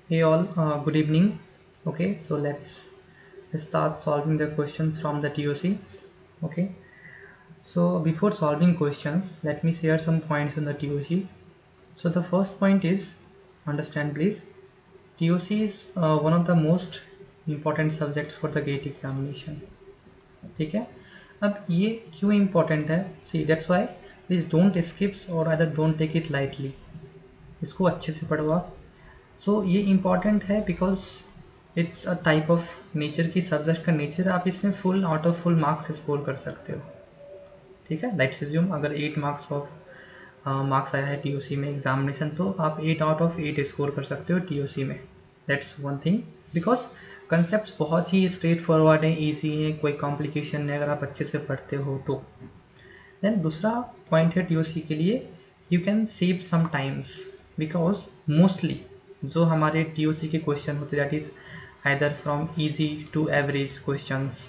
Hey all, good evening. Okay, so let's start solving the questions from the TOC. Okay, so before solving questions, let me share some points on the TOC. So the first point is, understand please, TOC is one of the most important subjects for the GATE examination. ठीक है, अब ये क्यों important है? See, that's why please don't skip or either don't take it lightly. इसको अच्छे से पढ़ो आप. सो ये इम्पॉर्टेंट है because it's a type of nature की सब्जेक्ट का नेचर, आप इसमें full out of full marks score कर सकते हो. ठीक है, लेट्स अज्यूम अगर 8 मार्क्स ऑफ मार्क्स आया है टीओसी में एग्जामिनेशन, तो आप 8 आउट ऑफ 8 स्कोर कर सकते हो टीओसी में. That's one thing, because concept बहुत ही स्ट्रेट फॉरवर्ड है, ईजी है, कोई कॉम्प्लिकेशन नहीं अगर आप अच्छे से पढ़ते हो तो. देन दूसरा पॉइंट है टीओसी के लिए, you can save some times, because mostly जो हमारे टीओसी के क्वेश्चन होते that is either from easy to average questions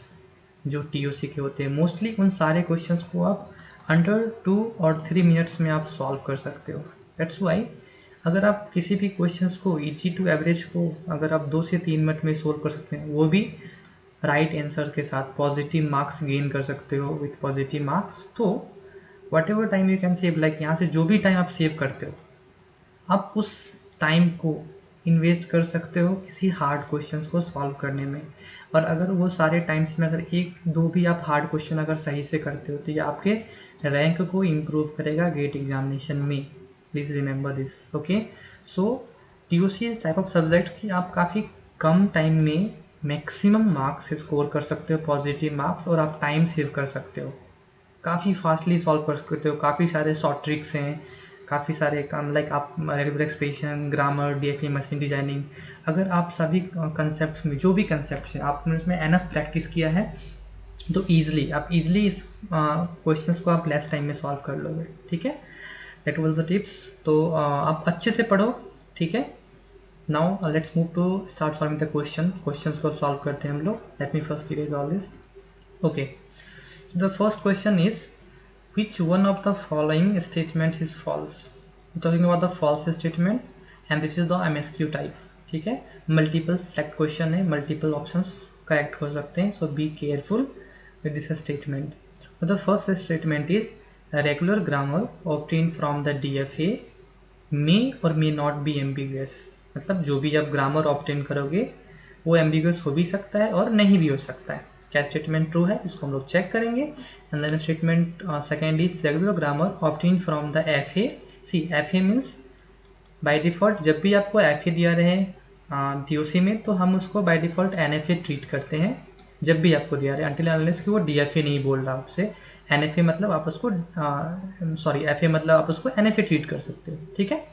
जो टीओसी के होते हैं, मोस्टली उन सारे क्वेश्चंस को आप अंडर 2 और 3 मिनट्स में आप सॉल्व कर सकते हो. दैट्स वाई अगर आप किसी भी क्वेश्चंस को इजी टू एवरेज को अगर आप 2 से 3 मिनट में सोल्व कर सकते हैं, वो भी राइट आंसर के साथ पॉजिटिव मार्क्स गेन कर सकते हो विथ पॉजिटिव मार्क्स, तो what ever time you can save, like यहाँ से जो भी टाइम आप सेव करते हो आप उस टाइम को इन्वेस्ट कर सकते हो किसी हार्ड क्वेश्चंस को सॉल्व करने में. और अगर वो सारे टाइम्स में अगर एक दो भी आप हार्ड क्वेश्चन अगर सही से करते हो तो ये आपके रैंक को इम्प्रूव करेगा गेट एग्जामिनेशन में. Please remember this. Okay, so TOC इस टाइप ऑफ सब्जेक्ट कि आप काफ़ी कम टाइम में मैक्सिमम मार्क्स स्कोर कर सकते हो, पॉजिटिव मार्क्स, और आप टाइम सेव कर सकते हो, काफ़ी फास्टली सॉल्व कर सकते हो. काफ़ी सारे शॉर्ट ट्रिक्स हैं, काफ़ी सारे काम, लाइक आप regular expression, grammar, DFA, machine designing, अगर आप सभी कंसेप्ट में जो भी कंसेप्ट हैं आपने उसमें एनफ प्रैक्टिस किया है तो आप इजीली इस क्वेश्चंस को आप लेस टाइम में सॉल्व कर लोगे. ठीक है, दैट वाज द टिप्स. तो आप अच्छे से पढ़ो. ठीक है, now let's move to start solving the questions को सॉल्व करते हैं हम लोग. Let me first erase all this. Okay, the first question is which one of the following statement is false. We're talking about the false statement and this is the MSQ type. ठीक है, multiple select question है, multiple options correct हो सकते हैं, so be careful with this statement. The first statement is regular grammar obtain from the DFA may or may not be ambiguous. मतलब जो भी आप ग्रामर ऑब्टेन करोगे वो एम्बिगुअस हो भी सकता है और नहीं भी हो सकता है. क्या स्टेटमेंट ट्रू है इसको हम लोग चेक करेंगे. And then statement second is regular grammar obtain from the FA. See FA means by default जब भी आपको FA दिया रहे TOC में तो हम उसको बाय डिफॉल्ट NFA ट्रीट करते हैं. जब भी आपको दिया रहे अनटिल अनलेस कि वो DFA नहीं बोल रहा आपसे. NFA मतलब आप उसको FA मतलब आप उसको NFA ट्रीट कर सकते हो. ठीक है,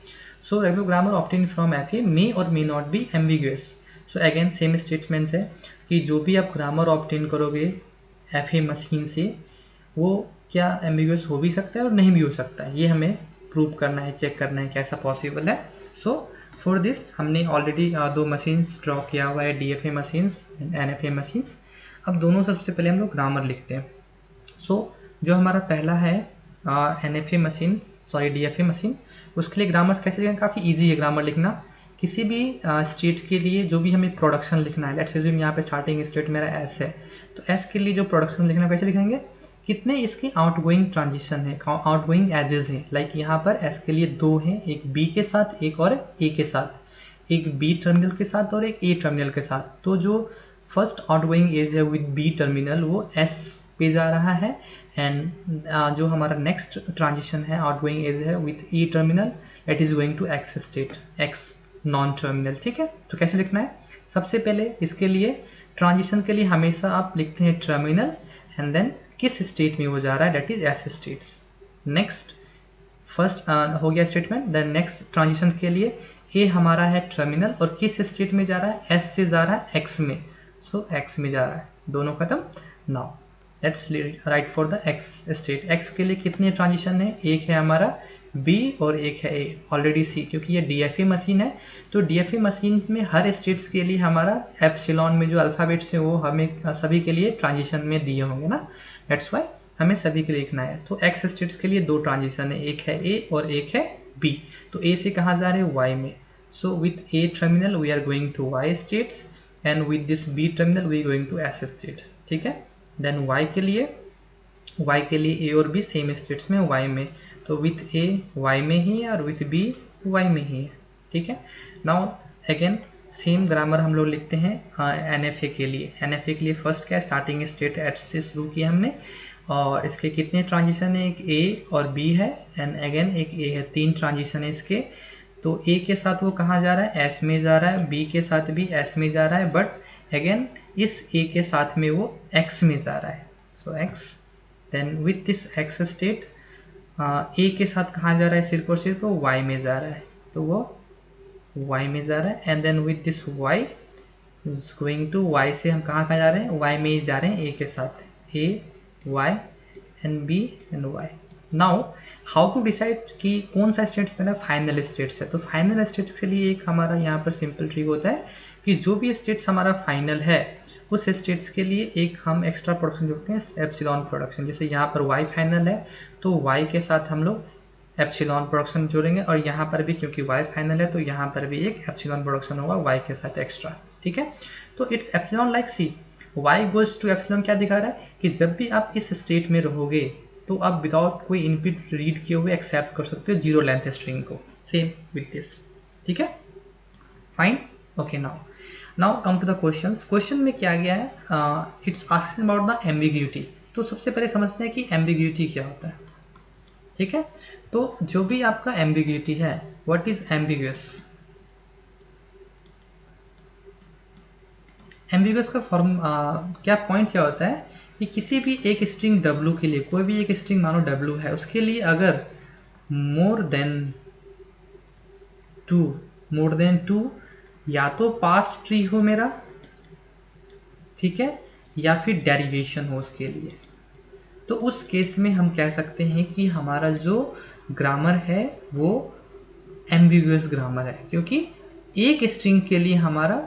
so regular grammar obtain from FA may or may not be ambiguous. So again same statements है कि जो भी आप ग्रामर ऑब्टेन करोगे FA मशीन से वो क्या एम्बिगुअस हो भी सकता है और नहीं भी हो सकता है. ये हमें प्रूव करना है, चेक करना है कैसा पॉसिबल है. सो फॉर दिस हमने ऑलरेडी 2 मशीन्स ड्रॉ किया हुआ है, DFA machines and NFA machines. अब दोनों सबसे पहले हम लोग ग्रामर लिखते हैं. सो जो हमारा पहला है DFA मशीन, उसके लिए ग्रामर्स कैसे लिखें, काफ़ी ईजी है ग्रामर लिखना. किसी भी स्टेट के लिए जो भी हमें प्रोडक्शन लिखना है, लेट्स अज्यूम यहाँ पे स्टार्टिंग स्टेट मेरा S है, तो S के लिए जो प्रोडक्शन लिखना कैसे लिखेंगे, कितने इसके आउटगोइंग ट्रांजिशन है, आउटगोइंग एजेस हैं. लाइक यहाँ पर S के लिए 2 हैं, एक B के साथ, एक और A के साथ, एक B टर्मिनल के साथ और एक A टर्मिनल के साथ. तो जो फर्स्ट आउटगोइंग एज है विद B टर्मिनल वो S पे जा रहा है, एंड जो हमारा नेक्स्ट ट्रांजिशन है आउटगोइंग एज है with E terminal, that is going to X state, X non terminal. ठीक है, तो कैसे लिखना है, सबसे पहले इसके लिए ट्रांजिशन के लिए हमेशा आप लिखते हैं टर्मिनल एंड देन किस स्टेट में वो जा रहा है, that is S states. Next first हो गया स्टेटमेंट. देन नेक्स्ट ट्रांजिशन के लिए A हमारा है टर्मिनल और किस स्टेट में जा रहा है, S से जा रहा है X में, सो X में जा रहा है. दोनों खत्म. Now let's write for the X state. X के लिए कितने ट्रांजिशन है, एक है हमारा B और एक है A, ऑलरेडी C, क्योंकि ये DFA मशीन है तो DFA मशीन में हर स्टेट्स के लिए हमारा एप्सिलॉन में जो अल्फ़ाबेट्स है वो हमें सभी के लिए ट्रांजिशन में दिए होंगे ना. दैट्स वाई हमें सभी के लिए लिखना है. तो X स्टेट्स के लिए 2 ट्रांजिशन है, एक है A और एक है B. तो A से कहाँ जा रहे हैं, Y में. So with A terminal we are going to Y states and with this B terminal we are going to S state. ठीक है, then Y के लिए A और B सेम स्टेट्स में Y में, तो with A Y में ही है और with B Y में ही है. ठीक है, नाउ अगेन सेम ग्रामर हम लोग लिखते हैं NFA के लिए. NFA के लिए फर्स्ट क्या है, स्टार्टिंग स्टेट H से शुरू किया हमने और इसके कितने ट्रांजिशन है, एक A और B है एंड अगेन एक A है, 3 ट्रांजिशन है इसके. तो A के साथ वो कहाँ जा रहा है, S में जा रहा है, B के साथ भी S में जा रहा है, बट अगेन इस A के साथ में वो X में जा रहा है. So X, then with this X state A के साथ कहाँ जा रहा है, सिर्फ और सिर्फ वो Y में जा रहा है, तो वो Y में जा रहा है and then with this Y is going to Y से हम कहाँ जा रहे हैं, Y में ही जा रहे हैं A के साथ, A Y and B and Y. Now how to decide कि कौन सा स्टेट्स मेरा फाइनल स्टेट्स है. तो फाइनल स्टेट्स के लिए एक हमारा यहाँ पर सिंपल ट्रिक होता है कि जो भी स्टेट्स हमारा फाइनल है उस स्टेट्स के लिए एक हम एक्स्ट्रा प्रोडक्शन जोड़ते हैं, एप्सिलॉन प्रोडक्शन. जैसे यहाँ पर Y फाइनल है तो Y के साथ हम लोग एप्सिलॉन प्रोडक्शन जोड़ेंगे और यहाँ पर भी क्योंकि Y फाइनल है तो यहाँ पर भी एक एप्सिलॉन प्रोडक्शन होगा Y के साथ एक्स्ट्रा. ठीक है, तो it's epsilon like see, Y goes to epsilon क्या दिखा रहा है कि जब भी आप इस स्टेट में रहोगे तो आप विदाउट कोई इनपुट रीड किए हुए एक्सेप्ट कर सकते हो जीरो लेंथ स्ट्रिंग को. Same with this. ठीक है, fine. Okay, now come to the questions. Question में क्या गया है, it's asking about the ambiguity. तो सबसे पहले समझते हैं कि एम्बिग्यूटी क्या होता है. ठीक है, तो जो भी आपका एम्बिग्यूटी है, व्हाट इज एम्बिगुअस. एम्बिगुअस का फॉर्म क्या पॉइंट क्या होता है कि किसी भी एक स्ट्रिंग W के लिए, कोई भी एक स्ट्रिंग मानो W है, उसके लिए अगर मोर देन टू या तो पार्ट्स ट्री हो मेरा, ठीक है, या फिर डेरिवेशन हो उसके लिए, तो उस केस में हम कह सकते हैं कि हमारा जो ग्रामर है वो एम्बिगुअस ग्रामर है, क्योंकि एक स्ट्रिंग के लिए हमारा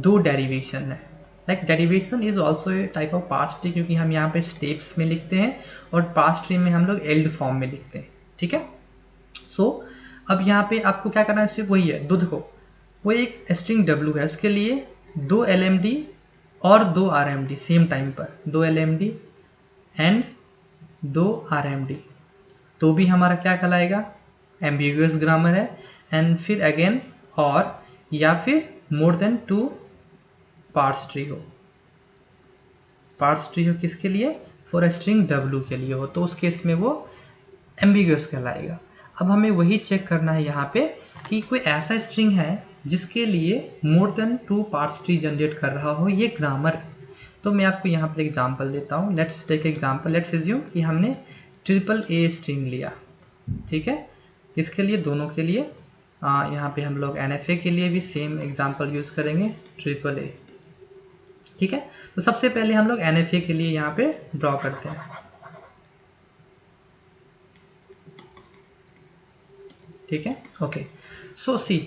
2 डेरिवेशन है. Like derivation is also a type of parse tree, क्योंकि हम यहाँ पे स्टेप्स में लिखते हैं और पार्स ट्री में हम लोग एल्ड फॉर्म में लिखते हैं. ठीक है, सो अब यहाँ पे आपको क्या करना है, सिर्फ वही है, दो देखो, वो एक स्ट्रिंग W है, उसके लिए 2 LMD और 2 RMD सेम टाइम पर, 2 LMD एंड 2 RMD, तो भी हमारा क्या कहलाएगा, एम्बिगुअस ग्रामर है. एंड फिर अगेन और या फिर मोर देन 2 पार्स ट्री हो. पार्स ट्री हो किसके लिए, फॉर स्ट्रिंग W के लिए हो, तो उस केस में वो एम्बिगुअस कहलाएगा. अब हमें वही चेक करना है यहाँ पे कि कोई ऐसा स्ट्रिंग है जिसके लिए more than 2 parse tree generate कर रहा हो ये ग्रामर. तो मैं आपको यहाँ पर एग्जांपल देता हूँ. Let's take example. Let's assume कि हमने AAA स्ट्रिंग लिया. ठीक है, इसके लिए दोनों के लिए यहाँ पे हम लोग NFA के लिए भी सेम एग्जांपल यूज करेंगे, AAA. ठीक है, तो सबसे पहले हम लोग NFA के लिए यहाँ पे ड्रॉ करते हैं. ठीक है, ओके. सो सी,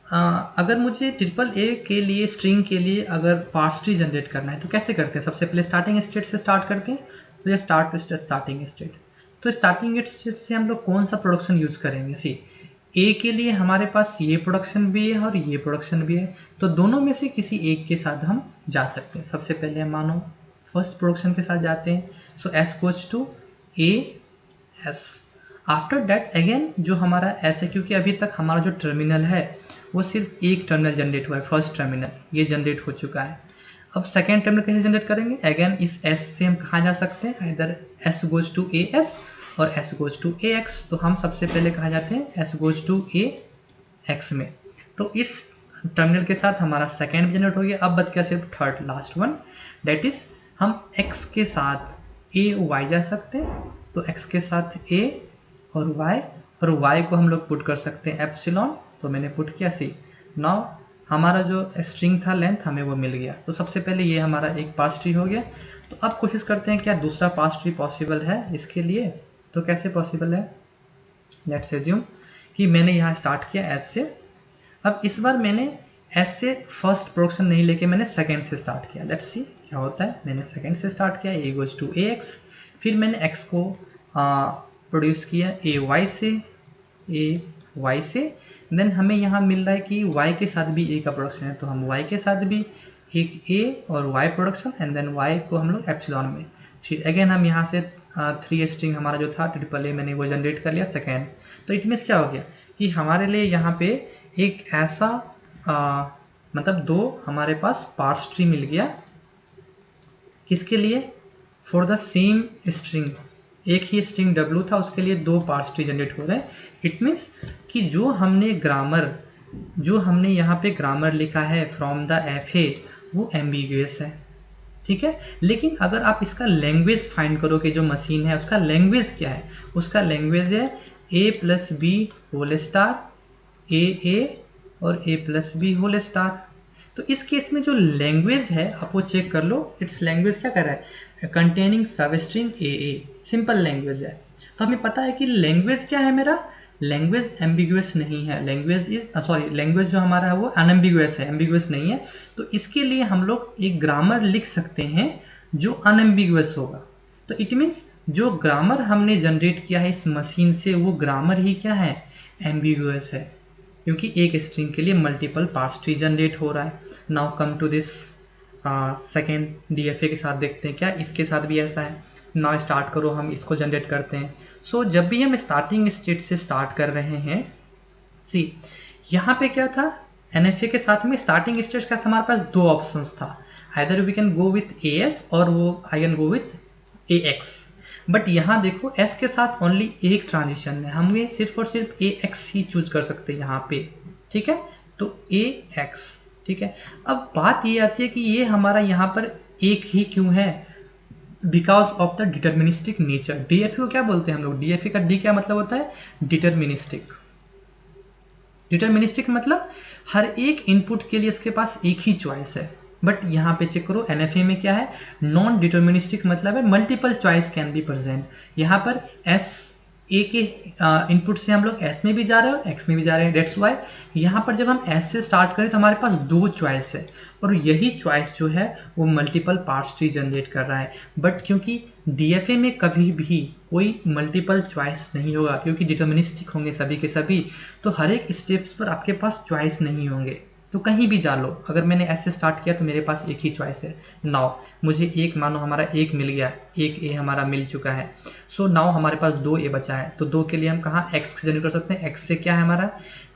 अगर मुझे AAA के लिए स्ट्रिंग के लिए अगर पार्स ट्री जनरेट करना है तो कैसे करते हैं, सबसे पहले स्टार्टिंग स्टेट से स्टार्ट करते हैं. तो ये स्टार्टिंग स्टेट, तो स्टार्टिंग स्टेट से हम लोग कौन सा प्रोडक्शन यूज करेंगे. सी, A के लिए हमारे पास ये प्रोडक्शन भी है और ये प्रोडक्शन भी है, तो दोनों में से किसी एक के साथ हम जा सकते हैं. सबसे पहले हम मानो फर्स्ट प्रोडक्शन के साथ जाते हैं. So S goes to A S. After that again जो हमारा S है, क्योंकि अभी तक हमारा जो टर्मिनल है वो सिर्फ एक टर्मिनल जनरेट हुआ है, फर्स्ट टर्मिनल ये जनरेट हो चुका है. अब सेकेंड टर्मिनल कैसे जनरेट करेंगे, अगेन इस S से हम कहाँ जा सकते हैं, इधर S गोज टू AS और S गोज टू AX. तो हम सबसे पहले कहाँ जाते हैं, S गोज टू AX में. तो इस टर्मिनल के साथ हमारा सेकेंड भी जनरेट हो गया. अब बच गया सिर्फ third last one, that is हम X के साथ A Y जा सकते हैं. तो X के साथ A और Y को हम लोग पुट कर सकते हैं एप्सिलॉन. तो मैंने पुट किया सी. नाउ हमारा जो स्ट्रिंग था लेंथ हमें वो मिल गया. तो सबसे पहले ये हमारा एक पार्स ट्री हो गया. तो अब कोशिश करते हैं क्या दूसरा पार्स ट्री पॉसिबल है इसके लिए. तो कैसे पॉसिबल है, लेट्स अज्यूम कि मैंने यहाँ स्टार्ट किया S से. अब इस बार मैंने S से फर्स्ट प्रोडक्शन नहीं लेके मैंने सेकंड से स्टार्ट किया. लेट्स सी क्या होता है. मैंने सेकंड से स्टार्ट किया, A गोज टू AX. फिर मैंने X को प्रोड्यूस किया AY से, y से, देन हमें यहाँ मिल रहा है कि y के साथ भी a का प्रोडक्शन है, तो हम y के साथ भी एक a और y production, and then y को हम लोग एप्सिलॉन में, फिर अगेन हम यहाँ से 3 स्ट्रिंग हमारा जो था ट्रिपल ए मैंने वो जनरेट कर लिया सेकेंड। तो इट मीन्स क्या हो गया कि हमारे लिए यहाँ पे एक ऐसा मतलब दो हमारे पास पार्स ट्री मिल गया, किसके लिए, फॉर द सेम स्ट्रिंग, एक ही स्ट्रिंग w था उसके लिए दो पार्स ट्री जनरेट हो रहे हैं। इट मीन्स कि जो हमने यहाँ पे ग्रामर लिखा है फ्रॉम द FA वो एम्बिगुअस है, ठीक है। लेकिन अगर आप इसका लैंग्वेज फाइंड करो कि जो मशीन है उसका लैंग्वेज क्या है, उसका लैंग्वेज है a+b होल स्टार a और a+b होल स्टार। तो इस केस में जो लैंग्वेज है आप वो चेक कर लो, इट्स लैंग्वेज क्या कर रहा है, कंटेनिंग सब स्ट्रिंग a, सिंपल लैंग्वेज है। तो हमें पता है कि लैंग्वेज क्या है, मेरा लैंग्वेज एम्बिगुअस नहीं है, लैंग्वेज जो हमारा है वो अनएम्बिगुअस है, एम्बिगुअस नहीं है। तो इसके लिए हम लोग एक ग्रामर लिख सकते हैं जो अनएम्बिगुअस होगा। तो इट मीन्स जो ग्रामर हमने जनरेट किया है इस मशीन से वो ग्रामर ही क्या है, एम्बिगुअस है, क्योंकि एक स्ट्रिंग के लिए मल्टीपल पार्स ट्री जनरेट हो रहा है। Now come to this second DFA के साथ देखते हैं क्या इसके साथ भी ऐसा है। नाउ स्टार्ट करो, हम इसको जनरेट करते हैं। सो जब भी हम स्टार्टिंग स्टेट से स्टार्ट कर रहे हैं, सी यहाँ पे क्या था, NFA के साथ में स्टार्टिंग स्टेट का हमारे पास दो ऑप्शंस था, either we can go with AS और वो I can go with AX। But यहाँ देखो S के साथ ओनली एक ट्रांजिशन है, हम ये सिर्फ और सिर्फ AX ही चूज कर सकते हैं यहाँ पे, ठीक है। तो AX, ठीक है। अब बात ये आती है कि ये हमारा यहाँ पर एक ही क्यों है, because of the deterministic nature. DFA को क्या बोलते हैं हम लोग, DFA का D क्या मतलब होता है, डिटर्मिनिस्टिक। डिटर्मिनिस्टिक मतलब हर एक इनपुट के लिए इसके पास एक ही चॉइस है। बट यहाँ पे चेक करो NFA में क्या है, नॉन डिटर्मिनिस्टिक मतलब है multiple choice can be present. यहाँ पर A के इनपुट से हम लोग S में भी जा रहे हैं और X में भी जा रहे हैं, डेट्स वाई यहाँ पर जब हम S से स्टार्ट करें तो हमारे पास दो चॉइस है और यही चॉइस जो है वो मल्टीपल पार्स ट्री जनरेट कर रहा है। बट क्योंकि DFA में कभी भी कोई मल्टीपल चॉइस नहीं होगा, क्योंकि डिटर्मिनिस्टिक होंगे सभी के सभी, तो हर एक स्टेप्स पर आपके पास चॉइस नहीं होंगे। तो कहीं भी जा लो, अगर मैंने ऐसे स्टार्ट किया तो मेरे पास एक ही चॉइस है। नाउ मुझे एक, मानो हमारा एक मिल गया, एक A हमारा मिल चुका है। सो नाउ हमारे पास दो A बचा है, तो दो के लिए हम कहाँ X से जनरेट कर सकते हैं। X से क्या है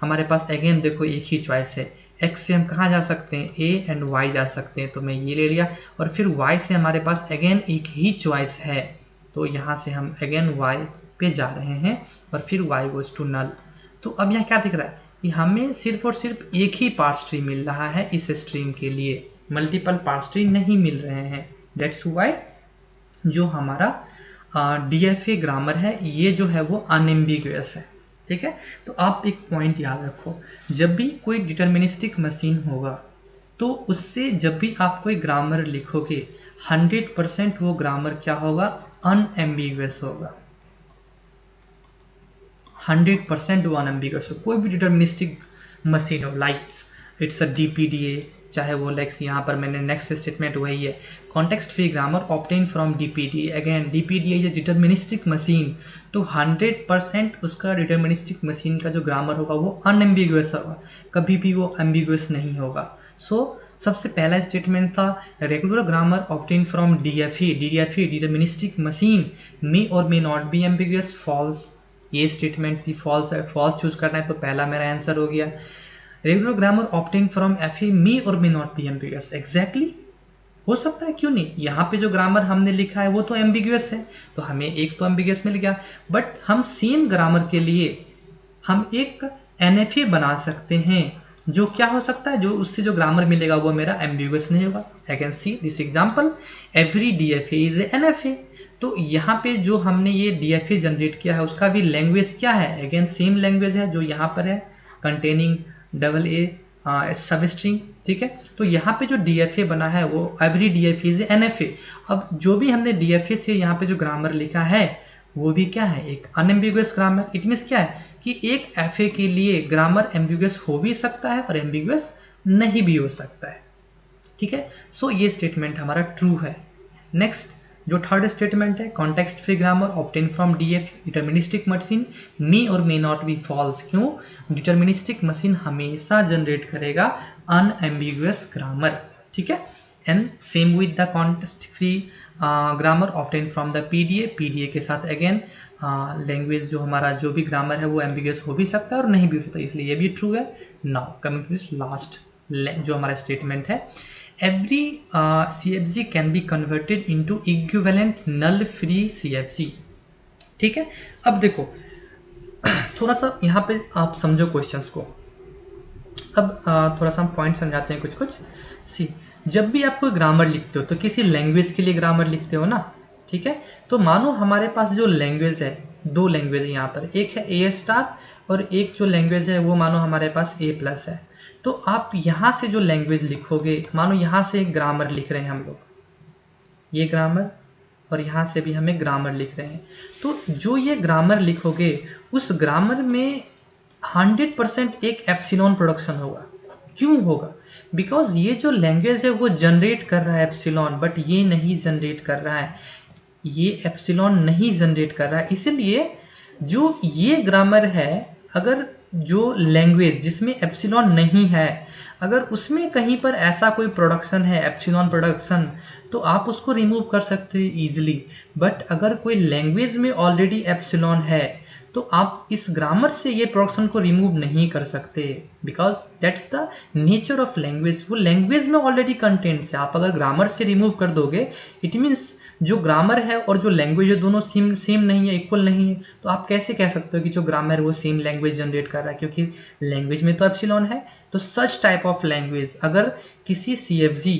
हमारे पास अगेन देखो एक ही चॉइस है। X से हम कहाँ जा सकते हैं, A एंड Y जा सकते हैं, तो मैं ये ले लिया। और फिर Y से हमारे पास अगेन एक ही चॉइस है, तो यहाँ से हम अगेन Y पे जा रहे हैं और फिर Y गोज टू नल। तो अब यहाँ क्या दिख रहा है कि हमें सिर्फ और सिर्फ एक ही पार्स ट्री मिल रहा है इस स्ट्रिंग के लिए, मल्टीपल पार्स ट्री नहीं मिल रहे हैं। डेट्स वाई जो हमारा DFA ग्रामर है ये जो है वो अनएम्बिगुअस है, ठीक है। तो आप एक पॉइंट याद रखो, जब भी कोई डिटर्मिनिस्टिक मशीन होगा तो उससे जब भी आप कोई ग्रामर लिखोगे 100% वो ग्रामर क्या होगा, अनएम्बिगुअस होगा। 100% वो अनएम्बिगुअस हो। कोई भी डिटर्मिनिस्टिक मशीन हो, लाइक इट्स अ DPDA, चाहे वो लेक्स, यहाँ पर मैंने नेक्स्ट स्टेटमेंट वही है, context free grammar obtain from DPDA। Again DPDA is deterministic machine, तो 100% उसका डिटर्मिनिस्टिक मशीन का जो ग्रामर होगा वो अनएम्बिगुअस होगा, कभी भी वो एम्बिगुअस नहीं होगा। सो सबसे पहला स्टेटमेंट था regular grammar obtain from DFA deterministic machine may or may not be ambiguous, false. ये स्टेटमेंट भी फॉल्स है, फॉल्स चूज करना है, तो पहला मेरा आंसर हो गया। Regular grammar obtain from FA may or may not be ambiguous, exactly हो सकता है, क्यों नहीं। यहाँ पे जो ग्रामर हमने लिखा है वो तो एम्बिगुअस है, तो हमें एक तो एम्बिगुअस मिल गया। बट हम सेम ग्रामर के लिए हम एक NFA बना सकते हैं, जो क्या हो सकता है, जो उससे जो ग्रामर मिलेगा वो मेरा एम्बिगुअस नहीं होगा। I can see this example, every DFA is NFA। तो यहाँ पे जो हमने ये DFA जनरेट किया है उसका भी लैंग्वेज क्या है, अगेन सेम लैंग्वेज है जो यहाँ पर है, कंटेनिंग AA सब स्ट्रिंग, ठीक है। तो यहाँ पे जो DFA बना है वो एवरी DFA इज NFA। अब जो भी हमने DFA से यहाँ पे जो ग्रामर लिखा है वो भी क्या है, एक अनएम्बिगुअस ग्रामर। इट मीन्स क्या है कि एक FA के लिए ग्रामर एम्बिगुअस हो भी सकता है और एम्बिगुअस नहीं भी हो सकता है, ठीक है। सो ये स्टेटमेंट हमारा ट्रू है। नेक्स्ट जो थर्ड स्टेटमेंट है, context free grammar obtain from DF deterministic machine may or may not बी फॉल्स। क्यों? डिटर्मिनिस्टिक मशीन हमेशा जनरेट करेगा अनएम्बिगुअस ग्रामर, ठीक है। And same with the context free grammar obtain from the PDA, PDA के साथ अगेन लैंग्वेज जो हमारा जो भी ग्रामर है वो एम्बिगुअस हो भी सकता है और नहीं भी होता, इसलिए ये भी ट्रू है। Now coming to this last जो हमारा स्टेटमेंट है, every CFG can be converted into equivalent null free CFG, ठीक है। अब देखो थोड़ा सा यहाँ पे आप समझो क्वेश्चंस को। अब थोड़ा सा हम पॉइंट समझाते हैं कुछ कुछ। सी, जब भी आप कोई ग्रामर लिखते हो तो किसी लैंग्वेज के लिए ग्रामर लिखते हो ना, ठीक है। तो मानो हमारे पास जो लैंग्वेज है, दो लैंग्वेज है यहाँ पर, एक है ए स्टार और एक जो लैंग्वेज है वो मानो हमारे पास ए प्लस है। तो आप यहाँ से जो लैंग्वेज लिखोगे, मानो यहाँ से एक ग्रामर लिख रहे हैं हम लोग, ये ग्रामर, और यहाँ से भी हमें ग्रामर लिख रहे हैं। तो जो ये ग्रामर लिखोगे उस ग्रामर में 100% एक एप्सिलॉन प्रोडक्शन होगा। क्यों होगा? बिकॉज ये जो लैंग्वेज है वो जनरेट कर रहा है एप्सिलॉन, बट ये नहीं जनरेट कर रहा है, ये एप्सिलॉन नहीं जनरेट कर रहा है। इसलिए जो ये ग्रामर है, अगर जो लैंग्वेज जिसमें एप्सिलॉन नहीं है, अगर उसमें कहीं पर ऐसा कोई प्रोडक्शन है एप्सिलॉन प्रोडक्शन, तो आप उसको रिमूव कर सकते हैं इजीली। बट अगर कोई लैंग्वेज में ऑलरेडी एप्सिलॉन है तो आप इस ग्रामर से ये प्रोडक्शन को रिमूव नहीं कर सकते, because that's the nature of language. वो लैंग्वेज में ऑलरेडी कंटेंट्स है, आप अगर ग्रामर से रिमूव कर दोगे, इट मीन्स जो ग्रामर है और जो लैंग्वेज है दोनों सेम नहीं है, इक्वल नहीं है। तो आप कैसे कह सकते हो कि जो ग्रामर है वो सेम लैंग्वेज जनरेट कर रहा है, क्योंकि लैंग्वेज में तो एप्सिलॉन है। तो सच टाइप ऑफ लैंग्वेज, अगर किसी CFG,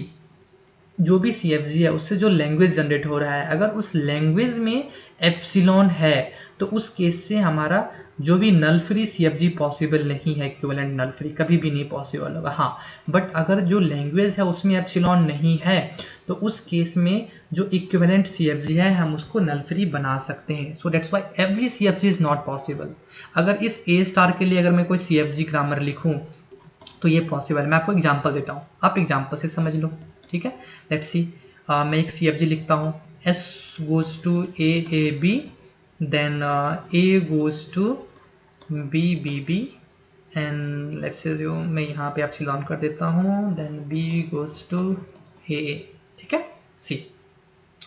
जो भी CFG है उससे जो लैंग्वेज जनरेट हो रहा है, अगर उस लैंग्वेज में एप्सिलॉन है तो उस केस से हमारा जो भी नल फ्री CFG पॉसिबल नहीं है, इक्विवेलेंट नल फ्री कभी भी नहीं पॉसिबल होगा। हाँ, बट अगर जो लैंग्वेज है उसमें एप्सिलॉन नहीं है तो उस केस में जो इक्विवेलेंट CFG है हम उसको नल फ्री बना सकते हैं। So that's why every CFG is not possible. अगर इस ए स्टार के लिए अगर मैं कोई CFG ग्रामर लिखूं तो ये पॉसिबल। मैं आपको एग्जांपल देता हूँ, आप एग्जांपल से समझ लो, ठीक है। लेट्स सी, मैं एक CFG लिखता हूँ, S goes to A B, then A goes to B and let's say जो मैं यहाँ पे एप्सिलॉन कर देता हूँ, then B goes to A, ठीक है। सी,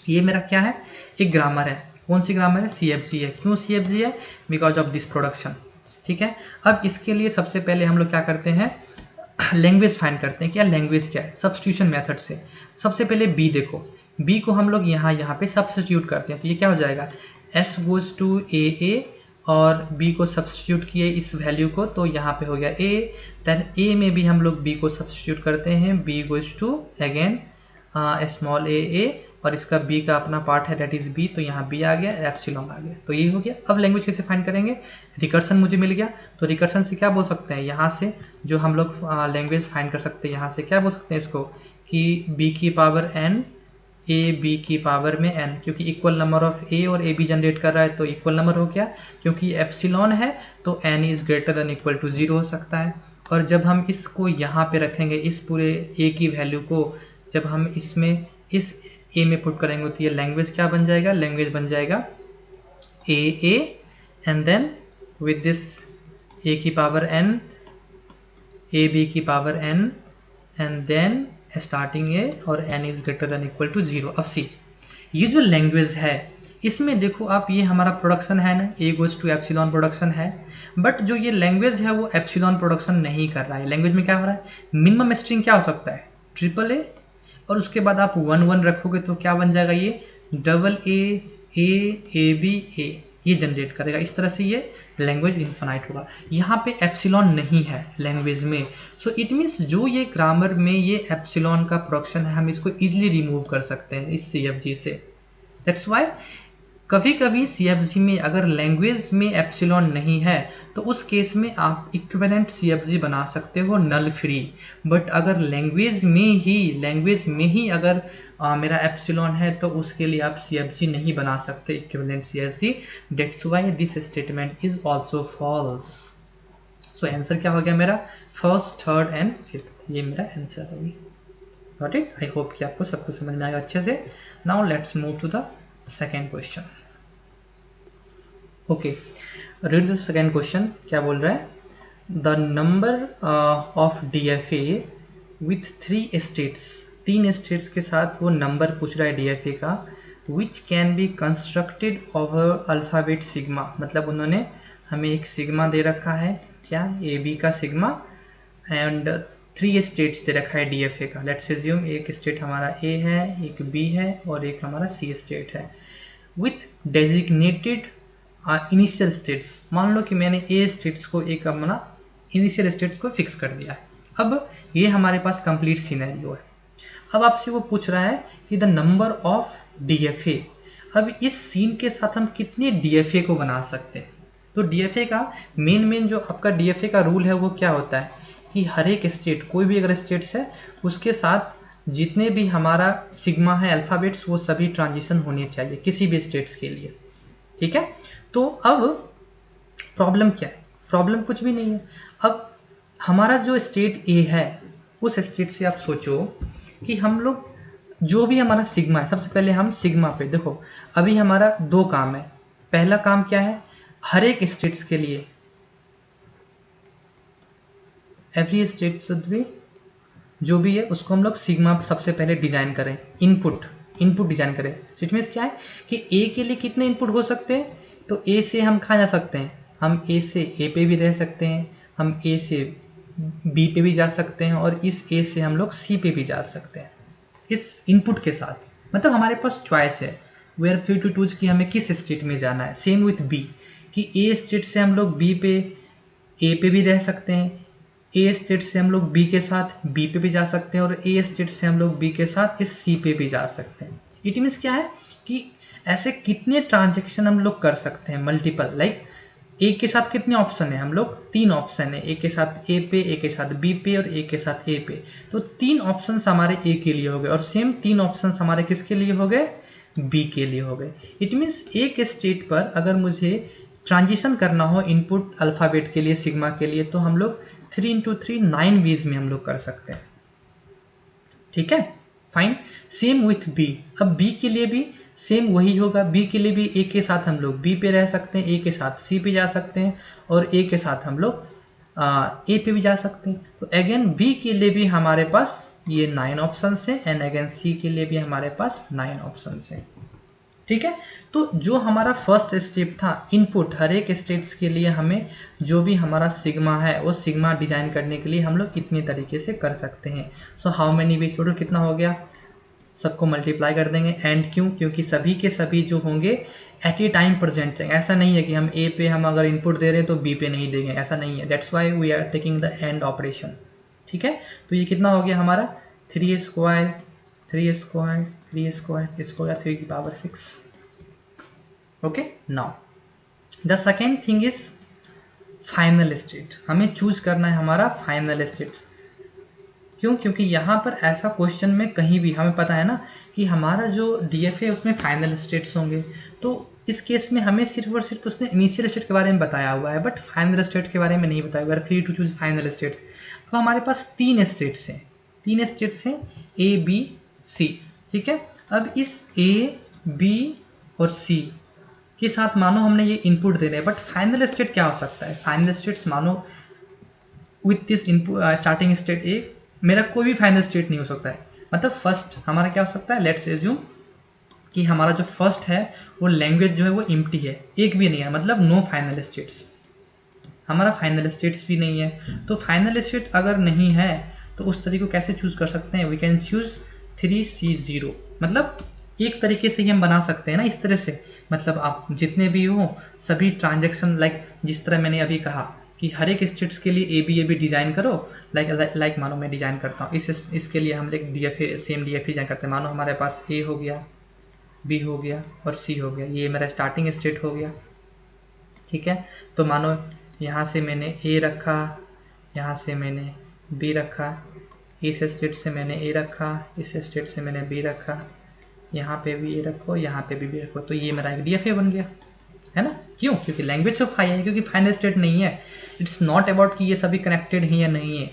ये मेरा क्या है? एक ग्रामर है। कौन सी ग्रामर है? CFG है। क्यों CFG है? बिकॉज ऑफ दिस प्रोडक्शन, ठीक है। अब इसके लिए सबसे पहले हम लोग क्या करते हैं, लैंग्वेज फाइंड करते हैं। क्या लैंग्वेज क्या है? सब्स्टिट्यूशन मेथड से। सबसे पहले B देखो, B को हम लोग यहाँ पे सब्स्टिट्यूट करते हैं, तो ये क्या हो जाएगा, S goes to A और B को सब्स्टिट्यूट किए इस वैल्यू को, तो यहाँ पे हो गया A। देन A में भी हम लोग B को सब्स्टिट्यूट करते हैं, B goes to again small a और इसका B का अपना पार्ट है दैट इज B, तो यहाँ B आ गया, एप्सिलॉन आ गया। तो ये हो गया। अब लैंग्वेज कैसे फाइंड करेंगे? रिकर्सन मुझे मिल गया, तो रिकर्सन से क्या बोल सकते हैं, यहाँ से जो हम लोग लैंग्वेज फाइंड कर सकते हैं, यहाँ से क्या बोल सकते हैं इसको कि B की पावर n A B की पावर में n, क्योंकि इक्वल नंबर ऑफ A और A B जनरेट कर रहा है तो इक्वल नंबर हो गया। क्योंकि एप्सिलॉन है तो n is greater than equal to 0 हो सकता है। और जब हम इसको यहाँ पे रखेंगे, इस पूरे A की वैल्यू को जब हम इसमें इस A में पुट करेंगे तो ये लैंग्वेज क्या बन जाएगा, लैंग्वेज बन जाएगा A and then with this A की पावर n, A B की power n and then starting a और n is greater than equal to 0। अब सी, ये जो लैंग्वेज है इसमें देखो आप, ये हमारा प्रोडक्शन है ना, A goes to epsilon production है, बट जो ये लैंग्वेज है वो एप्सिलॉन प्रोडक्शन नहीं कर रहा है। लैंग्वेज में क्या हो रहा है, मिनिमम स्ट्रिंग क्या हो सकता है, AAA, और उसके बाद आप 1 रखोगे तो क्या बन जाएगा, ये AA ये जनरेट करेगा। इस तरह से ये लैंग्वेज इन्फिनाइट होगा। यहाँ पे एप्सिलॉन नहीं है लैंग्वेज में, सो इट मीन्स जो ये ग्रामर में ये एप्सिलॉन का प्रोडक्शन है हम इसको इजीली रिमूव कर सकते हैं इस CFG से। दैट्स वाई कभी कभी CFG में अगर लैंग्वेज में एप्सिलॉन नहीं है तो उस केस में आप इक्विवेलेंट CFG बना सकते हो नल फ्री। बट अगर लैंग्वेज में ही अगर मेरा एप्सिलॉन है तो उसके लिए आप CFG नहीं बना सकते equivalent CFG। That's why this statement is also false. So answer क्या हो गया मेरा, फर्स्ट, थर्ड एंड फिफ्थ, ये मेरा आंसर होगी। Got it? आई होप कि आपको सब कुछ समझ में आएगा अच्छे से. Now let's move to the second question. Okay, read the second question. क्या बोल रहा है? The number of DFA with 3 states, 3 states के साथ वो नंबर पूछ रहा है DFA का, which can be constructed over alphabet sigma. मतलब उन्होंने हमें एक सिग्मा दे रखा है, क्या? AB का सिग्मा, एंड 3 स्टेट्स दे रखा है DFA का. लेट्स एज्यूम एक स्टेट हमारा A है, एक B है और एक हमारा C स्टेट है, विथ डेजिग्नेटेड इनिशियल स्टेट्स. मान लो कि मैंने A स्टेट्स को एक अपना इनिशियल स्टेट्स को फिक्स कर दिया है. अब ये हमारे पास कंप्लीट सिनेरियो है. अब आपसे वो पूछ रहा है कि द नंबर ऑफ DFA. अब इस सीन के साथ हम कितने DFA को बना सकते हैं? तो DFA का मेन जो आपका DFA का रूल है वो क्या होता है कि हर एक स्टेट, कोई भी अगर स्टेट्स है उसके साथ जितने भी हमारा सिग्मा है अल्फ़ाबेट्स, वो सभी ट्रांजिशन होने चाहिए किसी भी स्टेट्स के लिए. ठीक है? तो अब प्रॉब्लम क्या है? प्रॉब्लम कुछ भी नहीं है. अब हमारा जो स्टेट A है उस स्टेट से आप सोचो कि हम लोग जो भी हमारा सिग्मा है, सबसे पहले हम सिग्मा पे देखो. अभी हमारा 2 काम है. पहला काम क्या है? हर एक स्टेट्स के लिए एवरी स्टेट शुड बी, जो भी है उसको हम लोग सिग्मा सबसे पहले डिजाइन करें. इनपुट डिजाइन करें. तो इट मीन्स क्या है कि A के लिए कितने इनपुट हो सकते हैं? तो A से हम कहाँ जा सकते हैं? हम A से A पे भी रह सकते हैं, हम A से B पे भी जा सकते हैं और इस A से हम लोग C पे भी जा सकते हैं इस इनपुट के साथ. मतलब हमारे पास चॉइस है, we are free to choose कि हमें किस स्टेट में जाना है. सेम विथ B कि A स्टेट से हम लोग B पे A पे भी रह सकते हैं, A स्टेट से हम लोग B के साथ B पे भी जा सकते हैं और A स्टेट से हम लोग B के साथ इस C पे भी जा सकते हैं. इट मीन्स क्या है कि ऐसे कितने ट्रांजेक्शन हम लोग कर सकते हैं? मल्टीपल. लाइक A के साथ कितने ऑप्शन है? हम लोग 3 ऑप्शन है. A के साथ A पे, A के साथ B पे और A के साथ A पे. तो 3 ऑप्शन हमारे A के लिए हो गए और सेम 3 ऑप्शन हमारे किसके लिए हो गए? B के लिए हो गए. इट मीन्स एक स्टेट पर अगर मुझे ट्रांजिशन करना हो इनपुट अल्फ़ाबेट के लिए, सिग्मा के लिए, तो हम लोग 3 × 3 9 वेज में हम लोग कर सकते हैं. ठीक है, फाइन. Same with B. अब B के लिए भी सेम वही होगा. B के लिए भी A के साथ हम लोग B पे रह सकते हैं, A के साथ C पे जा सकते हैं और A के साथ हम लोग A पे भी जा सकते हैं. तो अगेन B के लिए भी हमारे पास ये 9 ऑप्शंस हैं एंड अगेन C के लिए भी हमारे पास 9 ऑप्शंस हैं. ठीक है? तो जो हमारा फर्स्ट स्टेप था इनपुट, हर एक स्टेट्स के लिए हमें जो भी हमारा सिग्मा है वो सिग्मा डिजाइन करने के लिए हम लोग इतने तरीके से कर सकते हैं. So how many ways? Total कितना हो गया? सबको मल्टीप्लाई कर देंगे. एंड क्यों? क्योंकि सभी के सभी जो होंगे एट ए टाइम प्रेजेंट रहेंगे. ऐसा नहीं है कि हम A पे हम अगर इनपुट दे रहे हैं तो B पे नहीं देंगे, ऐसा नहीं है. That's why we are taking the and operation. ठीक है? तो ये कितना हो गया हमारा? 3 स्क्वायर 3 स्क्वायर 3 स्क्वायर, इसको हो गया 3⁶. Okay. Now the second thing is final state. हमें चूज करना है हमारा फाइनल स्टेट. क्यों? क्योंकि यहाँ पर ऐसा क्वेश्चन में कहीं भी हमें पता है ना कि हमारा जो DFA है उसमें फाइनल स्टेट्स होंगे. तो इस केस में हमें सिर्फ और सिर्फ उसने इनिशियल स्टेट के बारे में बताया हुआ है बट फाइनल स्टेट के बारे में नहीं बताया. We are free to choose final state. अब हमारे पास 3 स्टेट्स हैं, 3 स्टेट्स हैं A B C. ठीक है? अब इस A B और C के साथ मानो हमने ये इनपुट देने हैं बट फाइनल स्टेट क्या हो सकता है? फाइनल स्टेट्स मानो with this input starting state A मेरा कोई भी फाइनल स्टेट नहीं हो सकता है. मतलब फर्स्ट हमारा क्या हो सकता है? लेट्स एज्यूम कि हमारा जो फर्स्ट है वो लैंग्वेज जो है वो एम्प्टी है, एक भी नहीं है, मतलब नो फाइनल स्टेट्स. हमारा फाइनल स्टेट्स भी नहीं है. तो फाइनल स्टेट अगर नहीं है तो उस तरीके को कैसे चूज कर सकते हैं? We can choose 3C0. मतलब एक तरीके से ही हम बना सकते हैं ना इस तरह से. मतलब आप जितने भी हो सभी ट्रांजेक्शन, लाइक जिस तरह मैंने अभी कहा कि हर एक स्टेट्स के लिए A B डिजाइन करो. लाइक मानो मैं डिजाइन करता हूँ इसके लिए हम एक DFA सेम DFA डिजाइन करते हैं. मानो हमारे पास A हो गया, B हो गया और C हो गया. ये मेरा स्टार्टिंग स्टेट हो गया. ठीक है? तो मानो यहाँ से मैंने A रखा, यहाँ से मैंने B रखा, इस स्टेट से मैंने A रखा, इस स्टेट से मैंने B रखा, यहाँ पे भी A रखो, यहाँ पे भी B रखो. तो ये मेरा एक DFA बन गया है ना. क्यों? क्योंकि लैंग्वेज ऑफ हाई है, क्योंकि फाइनल स्टेट नहीं है. इट्स नॉट अबाउट कि ये सभी कनेक्टेड हैं या नहीं है.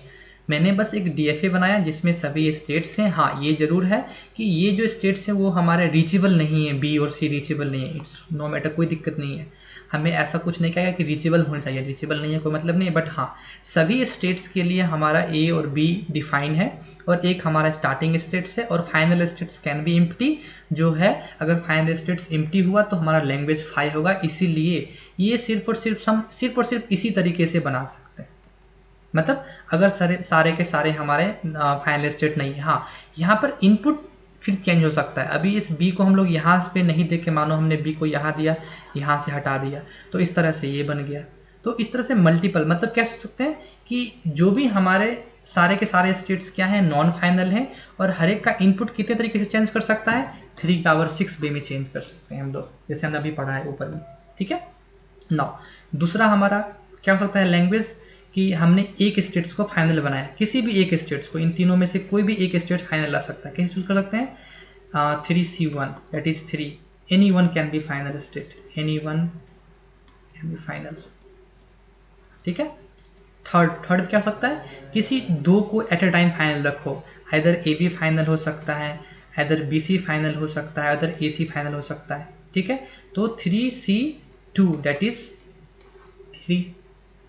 मैंने बस एक DFA बनाया जिसमें सभी स्टेट्स हैं। हाँ ये जरूर है कि ये जो स्टेट्स हैं वो हमारे रीचेबल नहीं है, B और C रीचेबल नहीं है, इट्स नो मैटर, कोई दिक्कत नहीं है। हमें ऐसा कुछ नहीं कहेगा कि रीचेबल होना चाहिए, रीचेबल नहीं है कोई मतलब नहीं है, बट हाँ सभी स्टेट्स के लिए हमारा A और B डिफाइन है, और एक हमारा स्टार्टिंग स्टेट्स है, और final states can be empty जो है। अगर फाइनल स्टेट्स एम्प्टी हुआ तो हमारा लैंग्वेज 5 होगा, इसीलिए ये सिर्फ और सिर्फ इसी तरीके से बना सकते हैं। मतलब अगर सारे के सारे हमारे फाइनल स्टेट नहीं है। हाँ यहाँ पर इनपुट फिर चेंज हो सकता है। अभी इस B को हम लोग यहाँ पे नहीं देख के, मानो हमने B को यहाँ दिया, यहाँ से हटा दिया, तो इस तरह से ये बन गया। तो इस तरह से मल्टीपल, मतलब क्या सोच सकते हैं कि जो भी हमारे सारे के सारे स्टेट्स क्या हैं, नॉन फाइनल हैं, और हर एक का इनपुट कितने तरीके से चेंज कर सकता है, 3 पावर 6 वे में चेंज कर सकते हैं हम लोग, जैसे हमने अभी पढ़ा है ऊपर में। ठीक है। नाउ दूसरा हमारा क्या हो सकता है लैंग्वेज, कि हमने एक स्टेट्स को फाइनल बनाया, किसी भी एक स्टेट्स को, इन तीनों में से कोई भी एक स्टेट फाइनल ला सकता है। कैसे चूज कर सकते हैं, 3C1 that is 3, any one can be final state, any one can be final. ठीक है। थर्ड क्या हो सकता है, किसी दो को एट ए टाइम फाइनल रखो, इधर AB फाइनल हो सकता है, इधर BC फाइनल हो सकता है, इधर AC फाइनल हो सकता है। ठीक है। तो 3C2 दैट इज 3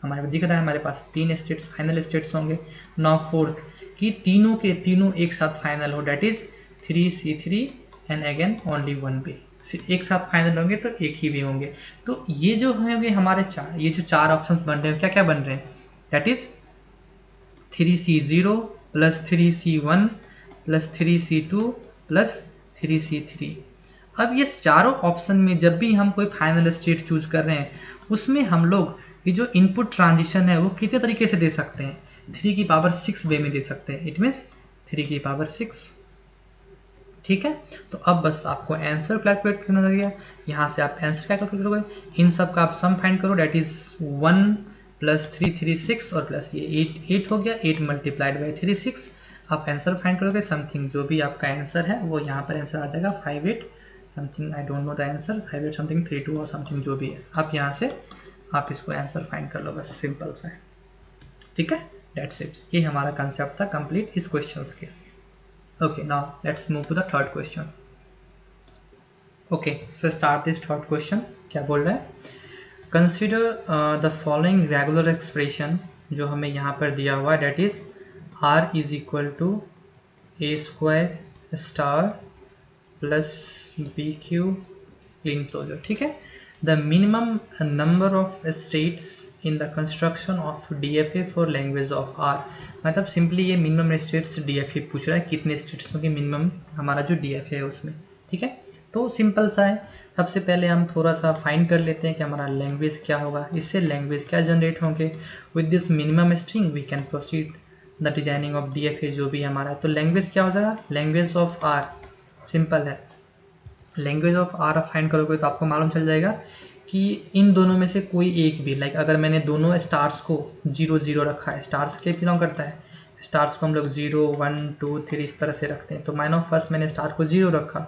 हमारे को दिख रहा है, हमारे पास 3 स्टेट्स फाइनल स्टेट्स होंगे। नाउ फोर्थ कि तीनों के तीनों एक साथ फाइनल हो, that is 3C3 and again only 1B। एक साथ फाइनल होंगे तो एक ही भी होंगे। तो ये जो होंगे हमारे चार, ये जो चार ऑप्शंस बन रहे हैं, क्या क्या बन रहे हैं, that is 3C0 plus 3C1 plus 3C2 plus 3C3। अब ये चारों ऑप्शन में जब भी हम कोई फाइनल स्टेट चूज कर रहे हैं, उसमें हम लोग ये जो इनपुट ट्रांजिशन है वो कितने तरीके से दे सकते हैं, 3 की पावर 6 वे में दे सकते हैं। इट मीन्स 3 की पावर 6। ठीक है। तो अब बस आपको आंसर कैलकुलेट करना रह गया, यहाँ से आप आंसर कैलकुलेट करोगे, इन सब का आप सम फाइंड करो, डेट इज 1 प्लस 3 3 6 और प्लस ये 8 हो गया, 8 मल्टीप्लाइड बाई 3 6। आप आंसर फाइंड करोगे, समथिंग जो भी आपका आंसर है वो यहाँ पर आंसर आ जाएगा 58 something, I don't know the answer, 58 something 32 और समथिंग जो भी है, आप यहाँ से आप इसको आंसर फाइंड कर लो, बस सिंपल सा है। ठीक है, दैट्स इट। ये हमारा कंसेप्ट था कंप्लीट इस क्वेश्चंस के। Okay, now let's move to the third question. Okay, so start this third question. क्या बोल रहा है, consider the following regular expression, जो हमें यहाँ पर दिया हुआ है, that is R is equal to A² star plus BQ in closure. ठीक है। The minimum number of states in the construction of DFA for language of R, मतलब सिंपली ये मिनिमम स्टेट्स DFA पूछ रहा है, कितने स्टेट्स होंगे minimum हमारा जो DFA है उसमें। ठीक है। तो सिंपल सा है, सबसे पहले हम थोड़ा सा फाइंड कर लेते हैं कि हमारा लैंग्वेज क्या होगा, इससे लैंग्वेज क्या जनरेट होंगे। With this minimum string we can proceed the designing of DFA जो भी हमारा है। तो लैंग्वेज क्या हो जाएगा, लैंग्वेज ऑफ R, सिंपल है, लैंग्वेज ऑफ R आप फाइंड करोगे तो आपको मालूम चल जाएगा कि इन दोनों में से कोई एक भी, लाइक अगर मैंने दोनों स्टार्स को 0 0 रखा है, स्टार्स के बिलोंग करता है, स्टार्स को हम लोग 0 1 2 3 इस तरह से रखते हैं। तो माइन ऑफ फर्स्ट मैंने स्टार को 0 रखा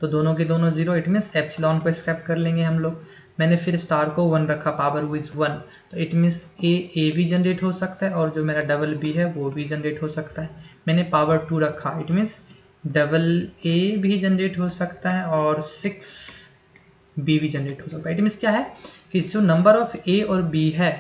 तो दोनों के दोनों 0, इट मीन्स एप्सिलॉन को एक्सेप्ट कर लेंगे हम लोग। मैंने फिर स्टार को 1 रखा, पावर विज 1, तो इट मीन्स ए भी जनरेट हो सकता है और जो मेरा डबल B है वो भी जनरेट हो सकता है। मैंने पावर 2 रखा, इट मीन्स डबल A भी जनरेट हो सकता है और 6B भी जनरेट हो सकता है। इट मीन्स क्या है कि जो नंबर ऑफ A और B है,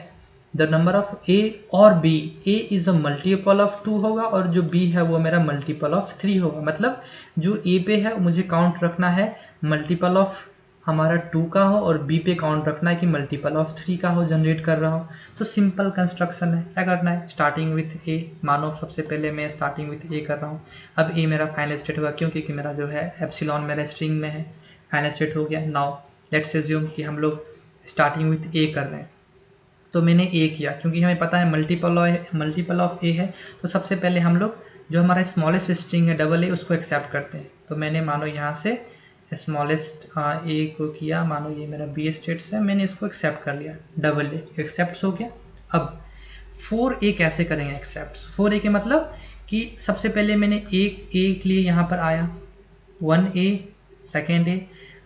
द नंबर ऑफ A और B, A is a multiple of 2 होगा और जो B है वो मेरा मल्टीपल ऑफ 3 होगा। मतलब जो A पे है मुझे काउंट रखना है मल्टीपल ऑफ हमारा 2 का हो और B पे काउंट रखना है कि मल्टीपल ऑफ 3 का हो, जनरेट कर रहा हो। तो सिंपल कंस्ट्रक्शन है, क्या करना है, स्टार्टिंग विथ A, मानो सबसे पहले मैं स्टार्टिंग विथ A कर रहा हूँ। अब A मेरा फाइनल स्टेट होगा क्योंकि मेरा जो है एप्सिलॉन मेरा स्ट्रिंग में है, फाइनल स्टेट हो गया। नाउ लेट्स अज्यूम कि हम लोग स्टार्टिंग विथ A कर रहे हैं, तो मैंने A किया क्योंकि हमें पता है मल्टीपल ऑफ A है। तो सबसे पहले हम लोग जो हमारा स्मॉलेस्ट स्ट्रिंग है डबल A उसको एक्सेप्ट करते हैं। तो मैंने मानो यहाँ से स्मॉलेस्ट A को किया, मानो ये मेरा B स्टेट्स है, मैंने इसको एक्सेप्ट कर लिया, डबल A एक्सेप्ट हो गया। अब 4A कैसे करेंगे एक्सेप्ट, 4A के मतलब कि सबसे पहले मैंने एक A के लिए यहाँ पर आया 1A, second A,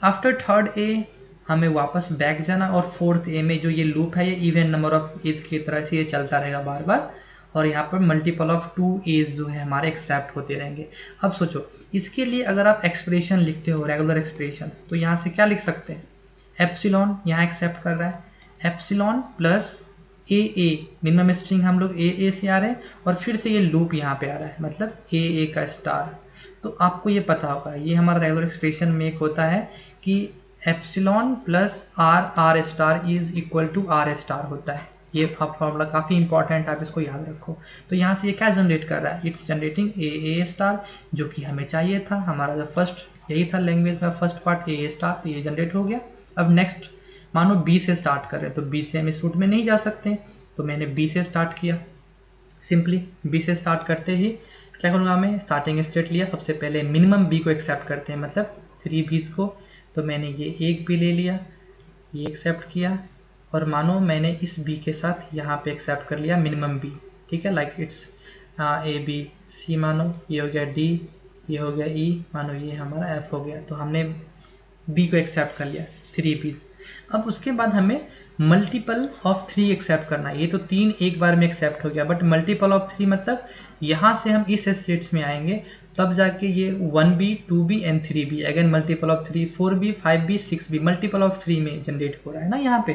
after third A हमें वापस बैक जाना और फोर्थ A में जो ये लूप है ये इवन नंबर ऑफ एज की तरह से ये चलता रहेगा बार बार, और यहाँ पर मल्टीपल ऑफ 2a जो है हमारे एक्सेप्ट होते रहेंगे। अब सोचो इसके लिए अगर आप एक्सप्रेशन लिखते हो रेगुलर एक्सप्रेशन, तो यहाँ से क्या लिख सकते हैं, एप्सिलॉन यहाँ एक्सेप्ट कर रहा है, एप्सिलॉन प्लस ए मिनिमम स्ट्रिंग हम लोग ए से आ रहे हैं, और फिर से ये लूप यहाँ पे आ रहा है, मतलब ए का स्टार। तो आपको ये पता होगा ये हमारा रेगुलर एक्सप्रेशन में एक होता है कि epsilon plus R star is equal to R star होता है। ये फॉर्मूला काफ़ी इंपॉर्टेंट, आप इसको याद रखो। तो यहाँ से ये क्या जनरेट कर रहा है, इट्स जनरेटिंग ए स्टार, जो कि हमें चाहिए था, हमारा जो फर्स्ट यही था लैंग्वेज का फर्स्ट पार्ट ए स्टार, तो ये जनरेट हो गया। अब नेक्स्ट मानो बी से स्टार्ट कर रहे हैं, तो बी से हम इस रूट में नहीं जा सकते, तो मैंने बी से स्टार्ट किया। सिंपली बी से स्टार्ट करते ही क्या करूँगा, मैं स्टार्टिंग स्टेट लिया, सबसे पहले मिनिमम बी को एक्सेप्ट करते हैं, मतलब 3 बीज को। तो मैंने ये एक बी ले लिया, ये एक्सेप्ट किया, और मानो मैंने इस बी के साथ यहाँ पे एक्सेप्ट कर लिया मिनिमम बी, ठीक है, like it's a B C, मानो ये हो गया डी, ये हो गया ई, मानो ये हमारा एफ हो गया। तो हमने बी को एक्सेप्ट कर लिया 3 पीस। अब उसके बाद हमें मल्टीपल ऑफ 3 एक्सेप्ट करना है। ये तो 3 एक बार में एक्सेप्ट हो गया, बट मल्टीपल ऑफ 3 मतलब यहाँ से हम इस स्टेट्स में आएंगे, तब जाके ये 1b 2b and 3b, again multiple of 3 4b 5b 6b, multiple of 3 में जनरेट हो रहा है ना यहाँ पे,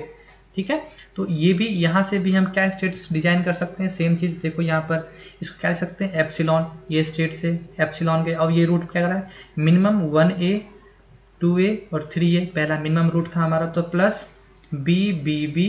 ठीक है। तो ये भी यहाँ से भी हम क्या स्टेट्स डिजाइन कर सकते हैं, सेम चीज़ देखो यहाँ पर इसको क्या लिख सकते हैं, एप्सिलॉन, ये स्टेट से एप्सिलॉन के। अब ये रूट क्या कर रहा है, मिनिमम 1a 2a और 3a, पहला मिनिमम रूट था हमारा, तो प्लस b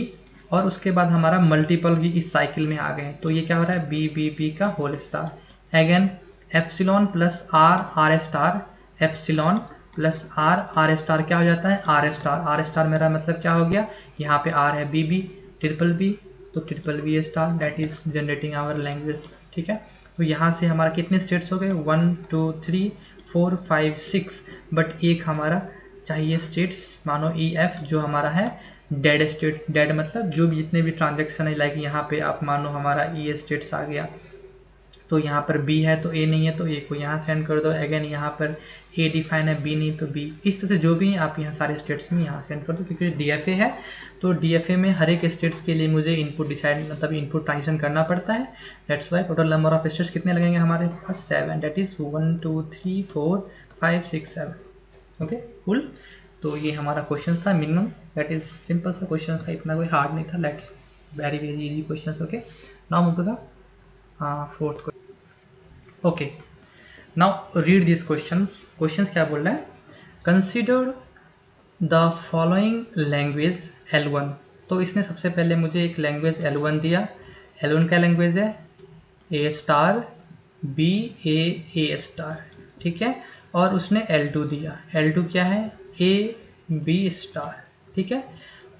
और उसके बाद हमारा मल्टीपल भी इस साइकिल में आ गए, तो ये क्या हो रहा है b का whole star. Again epsilon plus R star, epsilon plus R star क्या हो जाता है, आर स्टार मेरा मतलब क्या हो गया, यहाँ पे आर है बी ट्रिपल बी, तो triple B star, that is generating our language, ठीक है। तो यहाँ से हमारा कितने स्टेट्स हो गए, 1 2 3 4 5 6, बट एक हमारा चाहिए स्टेट्स, मानो ई एफ जो हमारा है डेड स्टेट, डेड मतलब जो भी जितने भी ट्रांजेक्शन है, लाइक यहाँ पे आप मानो हमारा ई स्टेट्स आ गया, तो यहाँ पर बी है तो ए नहीं है, तो ए को यहाँ सेंड कर दो। अगेन यहाँ पर ए डिफाइन है, बी नहीं तो बी, इस तरह से जो भी है आप यहाँ सारे स्टेट्स में यहाँ सेंड कर दो, क्योंकि डीएफए है तो डीएफए में हर एक स्टेट्स के लिए मुझे इनपुट डिसाइड मतलब इनपुट ट्रांजिशन करना पड़ता है। That's why total number of states कितने लगेंगे हमारे पास, 7, दैट इज 1 2 3 4 5 6 7, ओके कूल। तो ये हमारा क्वेश्चन था मिनिमम, दैट इज सिंपल सा क्वेश्चन था, इतना कोई हार्ड नहीं था, let's very easy question, okay. Now move to the fourth question. Okay now read this questions क्या बोल रहा है, consider the following language L1। तो इसने सबसे पहले मुझे एक लैंग्वेज L1 दिया, L1 क्या लैंग्वेज है, A star B A star, ठीक है, और उसने L2 दिया, L2 क्या है A B स्टार, ठीक है।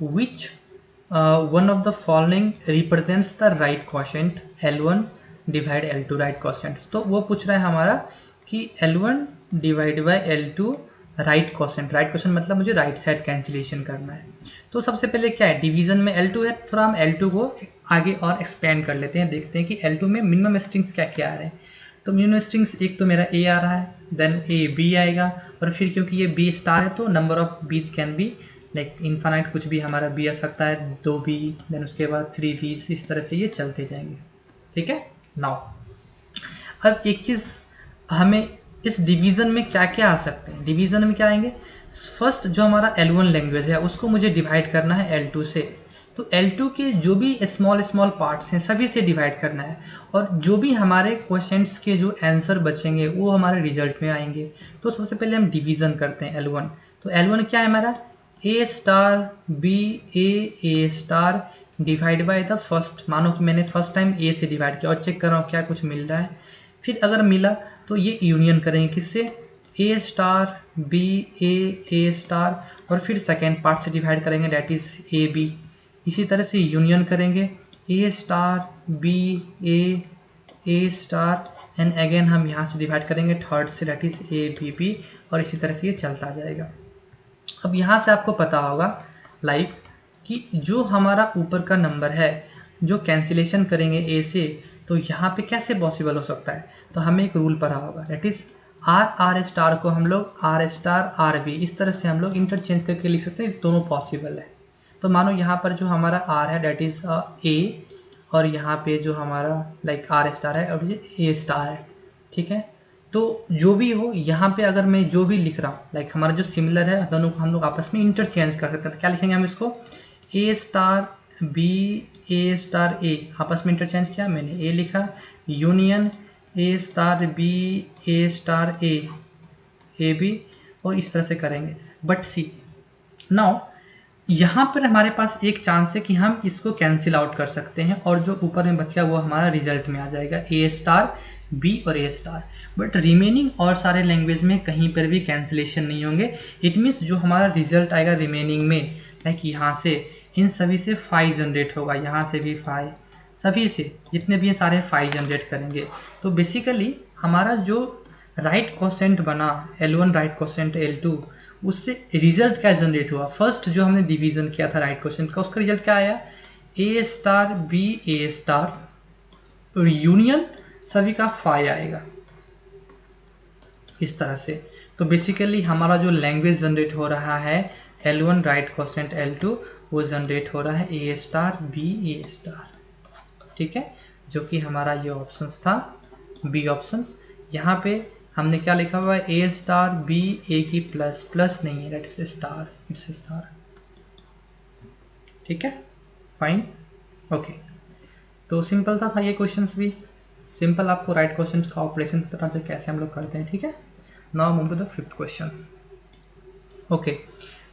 Which one of the following represents the right quotient L1 divide L2 right quotient. तो वो पूछ रहा है हमारा कि L1 divide by L2 right quotient, right quotient मतलब मुझे राइट साइड कैंसिलेशन करना है। तो सबसे पहले क्या है, डिवीजन में L2 है, थोड़ा हम L2 को आगे और एक्सपेंड कर लेते हैं, देखते हैं कि L2 में मिनिमम स्ट्रिंग्स क्या क्या आ रहे हैं। तो मिनिमम स्ट्रिंग्स एक तो मेरा A आ रहा है, देन A B आएगा, और फिर क्योंकि ये B स्टार है तो नंबर ऑफ बीज कैन बी लाइक इनफाइनाइट, कुछ भी हमारा B आ सकता है, 2B, देन उसके बाद 3B, इस तरह से ये चलते जाएंगे, ठीक है। नाउ अब एक चीज़ हमें इस डिवीज़न में क्या क्या आ सकते हैं, डिवीज़न में क्या आएंगे, फर्स्ट जो हमारा L1 लैंग्वेज है उसको मुझे डिवाइड करना है L2 से, तो L2 के जो भी स्मॉल पार्ट्स हैं सभी से डिवाइड करना है, और जो भी हमारे क्वेश्चंस के जो आंसर बचेंगे वो हमारे रिजल्ट में आएंगे। तो सबसे पहले हम डिवीज़न करते हैं L1। तो L1 क्या है हमारा, A star B A star divide by the first, मानो कि मैंने फर्स्ट टाइम A से डिवाइड किया और चेक कर रहा हूँ क्या कुछ मिल रहा है, फिर अगर मिला तो ये यूनियन करेंगे किससे, A star B A star, और फिर सेकेंड पार्ट से डिवाइड करेंगे, डेट इज AB, इसी तरह से यूनियन करेंगे A star B A star, and again हम यहाँ से डिवाइड करेंगे थर्ड से, डेट इज ABB, और इसी तरह से ये चलता जाएगा। अब यहाँ से आपको पता होगा लाइक कि जो हमारा ऊपर का नंबर है जो कैंसिलेशन करेंगे A से, तो यहाँ पे कैसे पॉसिबल हो सकता है, तो हमें एक रूल पढ़ा होगा, डेट इज R स्टार को हम लोग R स्टार RB इस तरह से हम लोग इंटरचेंज करके लिख सकते हैं, दोनों पॉसिबल है। तो मानो यहाँ पर जो हमारा R है डेट इज A, और यहाँ पे जो हमारा लाइक आर स्टार है और ये ए स्टार है, ठीक है। तो जो भी हो यहाँ पे अगर मैं जो भी लिख रहा हूँ लाइक हमारा जो सिमिलर है दोनों को हम लोग आपस में इंटरचेंज कर सकते हैं। क्या लिखेंगे हम इसको, A star B A star A, आपस में इंटरचेंज किया, मैंने ए लिखा, union A star B A star A B, और इस तरह से करेंगे। बट सी नाउ यहाँ पर हमारे पास एक चांस है कि हम इसको कैंसिल आउट कर सकते हैं और जो ऊपर में बच गया वो हमारा रिजल्ट में आ जाएगा, ए स्टार बी और ए स्टार। बट रिमेनिंग और सारे लैंग्वेज में कहीं पर भी कैंसिलेशन नहीं होंगे। इट मीन्स जो हमारा रिजल्ट आएगा रिमेनिंग में, लाइक यहाँ से इन सभी से 5 जनरेट होगा, यहाँ से भी 5, सभी से जितने भी हैं सारे 5 जनरेट करेंगे। तो बेसिकली हमारा जो राइट क्वोशेंट बना L1 राइट क्वोशेंट L2, उससे रिजल्ट क्या जनरेट हुआ, फर्स्ट जो हमने डिवीजन किया था राइट क्वोशेंट का उसका रिजल्ट क्या आया, ए स्टार बी ए स्टार और यूनियन सभी का 5 आएगा इस तरह से। तो बेसिकली हमारा जो लैंग्वेज जनरेट हो रहा है L1 राइट क्वोशेंट L2 वो जनरेट हो रहा है A star B A star, ठीक है, जो कि हमारा ये ऑप्शंस था बी ऑप्शन। यहाँ पे हमने क्या लिखा हुआ है, ए स्टार बी ए की प्लस, प्लस नहीं है, इट्स स्टार, इट्स स्टार, ठीक है, फाइन, ओके। तो सिंपल था ये क्वेश्चंस भी सिंपल, आपको राइट क्वेश्चंस का ऑपरेशन पता चल कैसे हम लोग करते हैं, ठीक है। Now move to the 5th question. Okay,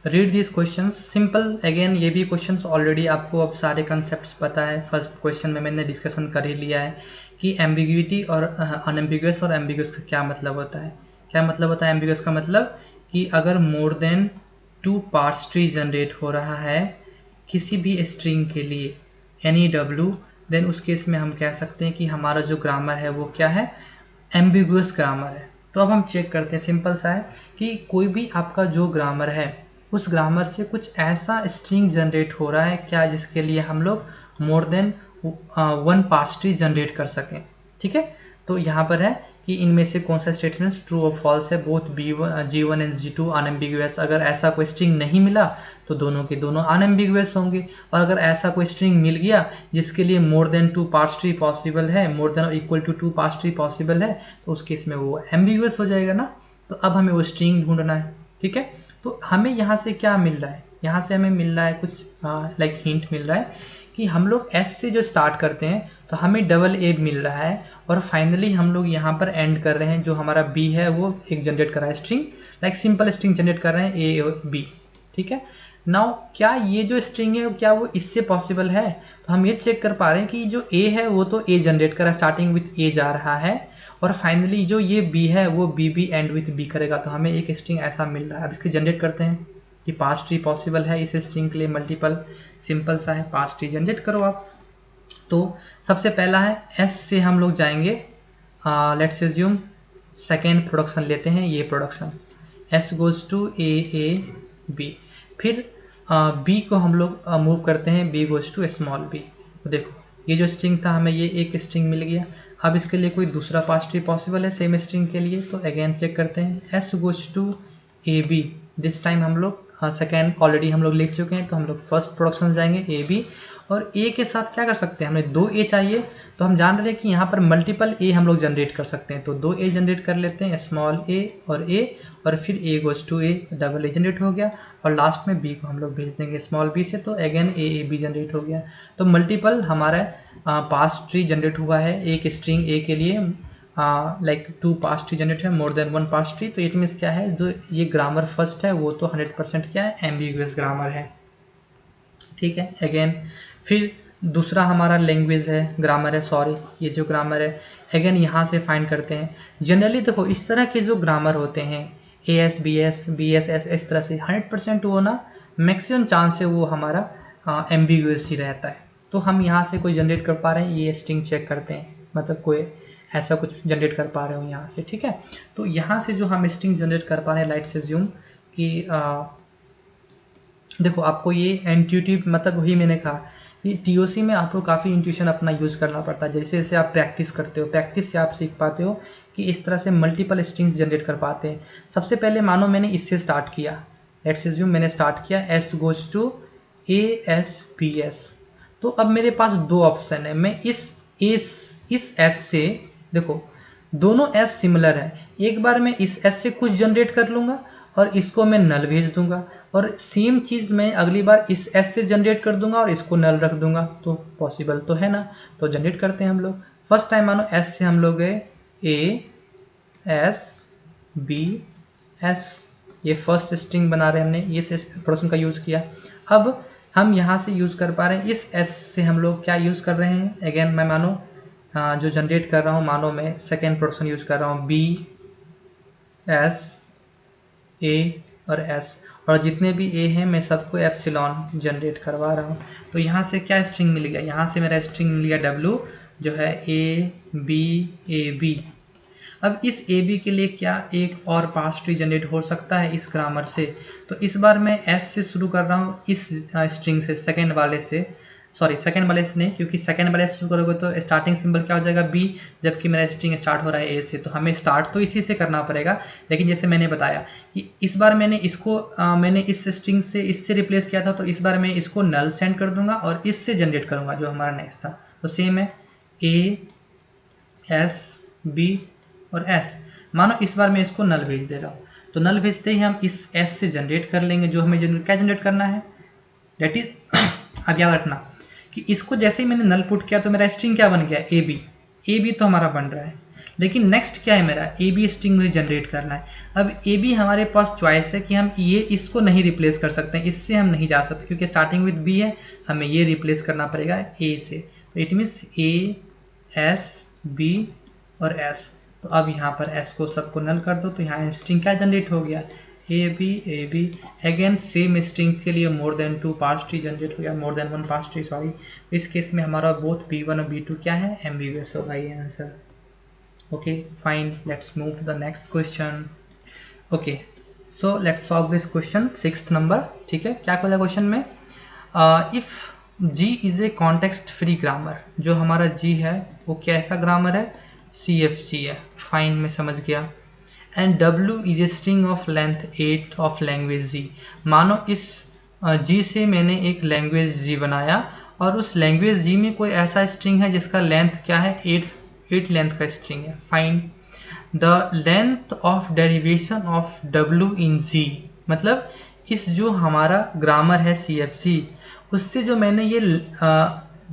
read this questions, simple again, ये भी क्वेश्चंस ऑलरेडी आपको अब सारे कंसेप्ट्स पता है। फर्स्ट क्वेश्चन में मैंने डिस्कशन कर ही लिया है कि एम्बिग्यूटी और अनएम्बिगुअस और एम्बिगुअस का क्या मतलब होता है। क्या मतलब होता है एम्बिगुअस का, मतलब कि अगर मोर देन 2 पार्ट्स ट्री जनरेट हो रहा है किसी भी स्ट्रिंग के लिए एनी डब्ल्यू, देन उस केस में हम कह सकते हैं कि हमारा जो ग्रामर है वो क्या है, एम्बिगुअस ग्रामर है। तो अब हम चेक करते हैं, सिंपल सा है कि कोई भी आपका जो ग्रामर है उस ग्रामर से कुछ ऐसा स्ट्रिंग जनरेट हो रहा है क्या जिसके लिए हम लोग मोर देन 1 पार्ट्स ट्री जनरेट कर सकें, ठीक है। तो यहाँ पर है कि इनमें से कौन सा स्टेटमेंट्स ट्रू और फॉल्स है, both G1 and G2 unambiguous. अगर ऐसा कोई स्ट्रिंग नहीं मिला तो दोनों के दोनों अनएम्बिगुअस होंगे, और अगर ऐसा कोई स्ट्रिंग मिल गया जिसके लिए more than 2 parts tree possible है, मोर देन और equal to 2 parts tree possible है, तो उस केस में वो एम्बिगुअस हो जाएगा ना। तो अब हमें वो स्ट्रिंग ढूंढना है, ठीक है। तो हमें यहाँ से क्या मिल रहा है, यहाँ से हमें मिल रहा है कुछ लाइक हिंट मिल रहा है कि हम लोग S से जो स्टार्ट करते हैं तो हमें डबल A मिल रहा है, और फाइनली हम लोग यहाँ पर एंड कर रहे हैं, जो हमारा B है वो एक जनरेट कर रहा है string, like simple string generate कर रहे हैं A और B, ठीक है। नाउ क्या ये जो स्ट्रिंग है क्या वो इससे पॉसिबल है, तो हम ये चेक कर पा रहे हैं कि जो A है वो तो A जनरेट कर रहा है, स्टार्टिंग विथ A जा रहा है, और फाइनली जो ये B है वो B एंड विथ B करेगा, तो हमें एक स्ट्रिंग ऐसा मिल रहा है। अब इसके जनरेट करते हैं कि पार्ट्स ट्री पॉसिबल है इस स्ट्रिंग के लिए, मल्टीपल, सिंपल सा है, पार्ट्स ट्री जनरेट करो आप। तो सबसे पहला है S से हम लोग जाएंगे, लेट्स अज्यूम सेकेंड प्रोडक्शन लेते हैं, ये production S goes to A B, फिर B को हम लोग मूव करते हैं, B goes to small b। तो देखो ये जो स्ट्रिंग था हमें ये एक स्ट्रिंग मिल गया। अब इसके लिए कोई दूसरा पार्ट्स ट्री पॉसिबल है सेम स्ट्रिंग के लिए, तो अगेन चेक करते हैं, S goes to AB, this time हम लोग सेकेंड ऑलरेडी हम लोग लिख चुके हैं, तो हम लोग फर्स्ट प्रोडक्शन जाएंगे AB, और A के साथ क्या कर सकते हैं, हमें 2 A चाहिए, तो हम जान रहे हैं कि यहाँ पर मल्टीपल A हम लोग जनरेट कर सकते हैं, तो 2 A जनरेट कर लेते हैं, स्मॉल a और फिर A goes to A, double A generate हो गया, और लास्ट में B को हम लोग भेज देंगे स्मॉल b से, तो अगेन A B जनरेट हो गया। तो मल्टीपल हमारा पार्ट्स ट्री जनरेट हुआ है एक स्ट्रिंग A के लिए, लाइक 2 पार्ट्स ट्री जनरेट है, मोर देन 1 पार्ट्स ट्री। तो इट मीन्स क्या है, जो ये ग्रामर फर्स्ट है वो तो 100% क्या है, एम्बिगुअस ग्रामर है, ठीक है। अगेन फिर दूसरा हमारा लैंग्वेज है, ग्रामर है, सॉरी ये जो ग्रामर है अगेन यहाँ से फाइंड करते हैं। जनरली देखो इस तरह के जो ग्रामर होते हैं AS BS BSS, इस तरह से 100% वो ना मैक्सिमम चांस है वो हमारा एम्बिगुअस ही रहता है। तो हम यहाँ से कोई जनरेट कर पा रहे हैं, ये स्ट्रिंग चेक करते हैं, मतलब कोई ऐसा कुछ जनरेट कर पा रहे हो यहाँ से, ठीक है। तो यहाँ से जो हम स्ट्रिंग जनरेट कर पा रहे हैं, लाइट से ज्यूम कि देखो आपको ये इंट्यूटिव, मतलब वही मैंने कहा कि TOC में आपको काफ़ी इंट्यूशन अपना यूज़ करना पड़ता है। जैसे जैसे आप प्रैक्टिस करते हो, प्रैक्टिस से आप सीख पाते हो कि इस तरह से मल्टीपल स्ट्रिंग्स जनरेट कर पाते हैं। सबसे पहले मानो मैंने इससे स्टार्ट किया, लेट्स अज्यूम मैंने स्टार्ट किया S goes to AS BS, तो अब मेरे पास दो ऑप्शन है, मैं इस एस से, देखो दोनों एस सिमिलर है, एक बार मैं इस एस से कुछ जनरेट कर लूंगा और इसको मैं नल भेज दूंगा, और सेम चीज मैं अगली बार इस एस से जनरेट कर दूंगा और इसको नल रख दूंगा। तो पॉसिबल तो है ना, तो जनरेट करते हैं हम लोग। फर्स्ट टाइम मानो एस से हम लोग गए ए एस बी एस, ये फर्स्ट स्ट्रिंग बना रहे हैं हमने, ये प्रोडक्शन का यूज किया। अब हम यहाँ से यूज कर पा रहे हैं इस एस से हम लोग क्या यूज कर रहे हैं, अगेन मैं मानो जो जनरेट कर रहा हूँ, मानो मैं सेकेंड प्रोडक्शन यूज कर रहा हूँ बी एस ए और एस, और जितने भी ए हैं मैं सबको एप्सिलॉन जनरेट करवा रहा हूँ। तो यहाँ से क्या स्ट्रिंग मिल गया, यहाँ से मेरा स्ट्रिंग मिल गया डब्लू जो है ए बी। अब इस ए बी के लिए क्या एक और पास ट्री जनरेट हो सकता है इस ग्रामर से, तो इस बार मैं एस से शुरू कर रहा हूँ, इस स्ट्रिंग से, सेकेंड वाले से नहीं, क्योंकि सेकेंड वाले से शुरू करोगे तो स्टार्टिंग सिंबल क्या हो जाएगा बी, जबकि मेरा स्ट्रिंग स्टार्ट हो रहा है ए से, तो हमें स्टार्ट तो इसी से करना पड़ेगा। लेकिन जैसे मैंने बताया कि इस बार मैंने इसको मैंने इस स्ट्रिंग से इससे रिप्लेस किया था, तो इस बार मैं इसको नल सेंड कर दूंगा और इससे जनरेट करूंगा जो हमारा नेक्स्ट था। तो सेम है ए एस बी और एस, मानो इस बार मैं इसको नल भेज दे रहा हूँ, तो नल भेजते ही हम इस एस से जनरेट कर लेंगे जो हमें क्या जनरेट करना है, डेट इज अब याद रखना कि इसको जैसे ही मैंने नल पुट किया तो मेरा स्ट्रिंग क्या बन गया ए बी तो हमारा बन रहा है, लेकिन नेक्स्ट क्या है मेरा ए बी स्ट्रिंग मुझे जनरेट करना है। अब ए बी हमारे पास चॉइस है कि हम ये इसको नहीं रिप्लेस कर सकते हैं, इससे हम नहीं जा सकते क्योंकि स्टार्टिंग विद बी है, हमें ये रिप्लेस करना पड़ेगा ए से। तो it means A S B और एस, तो अब यहाँ पर एस को सबको नल कर दो, तो यहाँ स्ट्रिंग क्या जनरेट हो गया A B. Again same string के लिए more than 2 parse tree generate हो गया, more than 1 parse tree sorry. इस केस में हमारा बोथ B1 और B2 क्या है, एम्बिगुअस होगा ये answer. Okay fine, let's move to the next question. Okay so let's solve this question 6th number. ठीक है, क्या बोला क्वेश्चन में, if G is a context free grammar, जो हमारा G है वो कैसा ग्रामर है, CFG है। फाइन, मैं समझ गया। And W is a string of length 8 of language G, मानो इस G से मैंने एक लैंग्वेज G बनाया और उस लैंग्वेज G में कोई ऐसा स्ट्रिंग है जिसका लेंथ क्या है 8 लेंथ का स्ट्रिंग है। Find the length of derivation of W in G, मतलब इस जो हमारा ग्रामर है CFG, उससे जो मैंने ये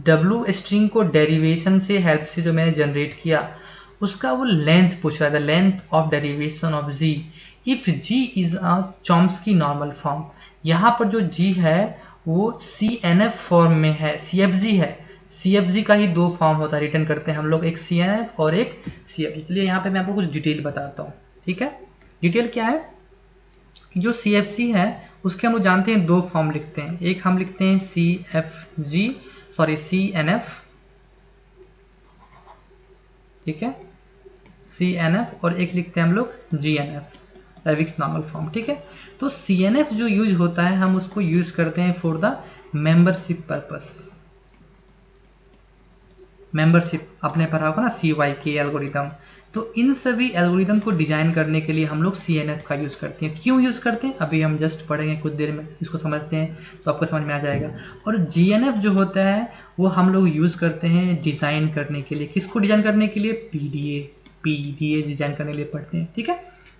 W स्ट्रिंग को डेरिवेशन से हेल्प से जो मैंने जनरेट किया उसका वो लेंथ पूछ रहा है, the length of derivation of G if G is a Chomsky normal form. यहाँ पर जो G है वो CNF फॉर्म में है, CFG है, CFG का ही दो फॉर्म होता है, रिटर्न करते हैं हम लोग, एक CNF और एक CFG। चलिए यहाँ पे मैं आपको कुछ डिटेल बताता हूँ। ठीक है, डिटेल क्या है, जो CFG है उसके हम लोग जानते हैं दो फॉर्म लिखते हैं, एक हम लिखते हैं CNF, ठीक है, CNF, और एक लिखते हैं हम लोग GNF, रेविक्स नॉर्मल फॉर्म। ठीक है, तो CNF जो यूज होता है हम उसको यूज करते हैं for the membership purpose. Membership आपने पढ़ा होगा ना, CYK एल्गोरिथम, तो इन सभी एल्गोरिथम को डिजाइन करने के लिए हम लोग CNF का यूज करते हैं। क्यों यूज करते हैं अभी हम जस्ट पढ़ेंगे कुछ देर में, इसको समझते हैं तो आपको समझ में आ जाएगा। और GNF जो होता है वो हम लोग यूज करते हैं डिजाइन करने के लिए, किसको डिजाइन करने के लिए, PDA डिजाइन करने के लिए पढ़ते हैं। ठीक है,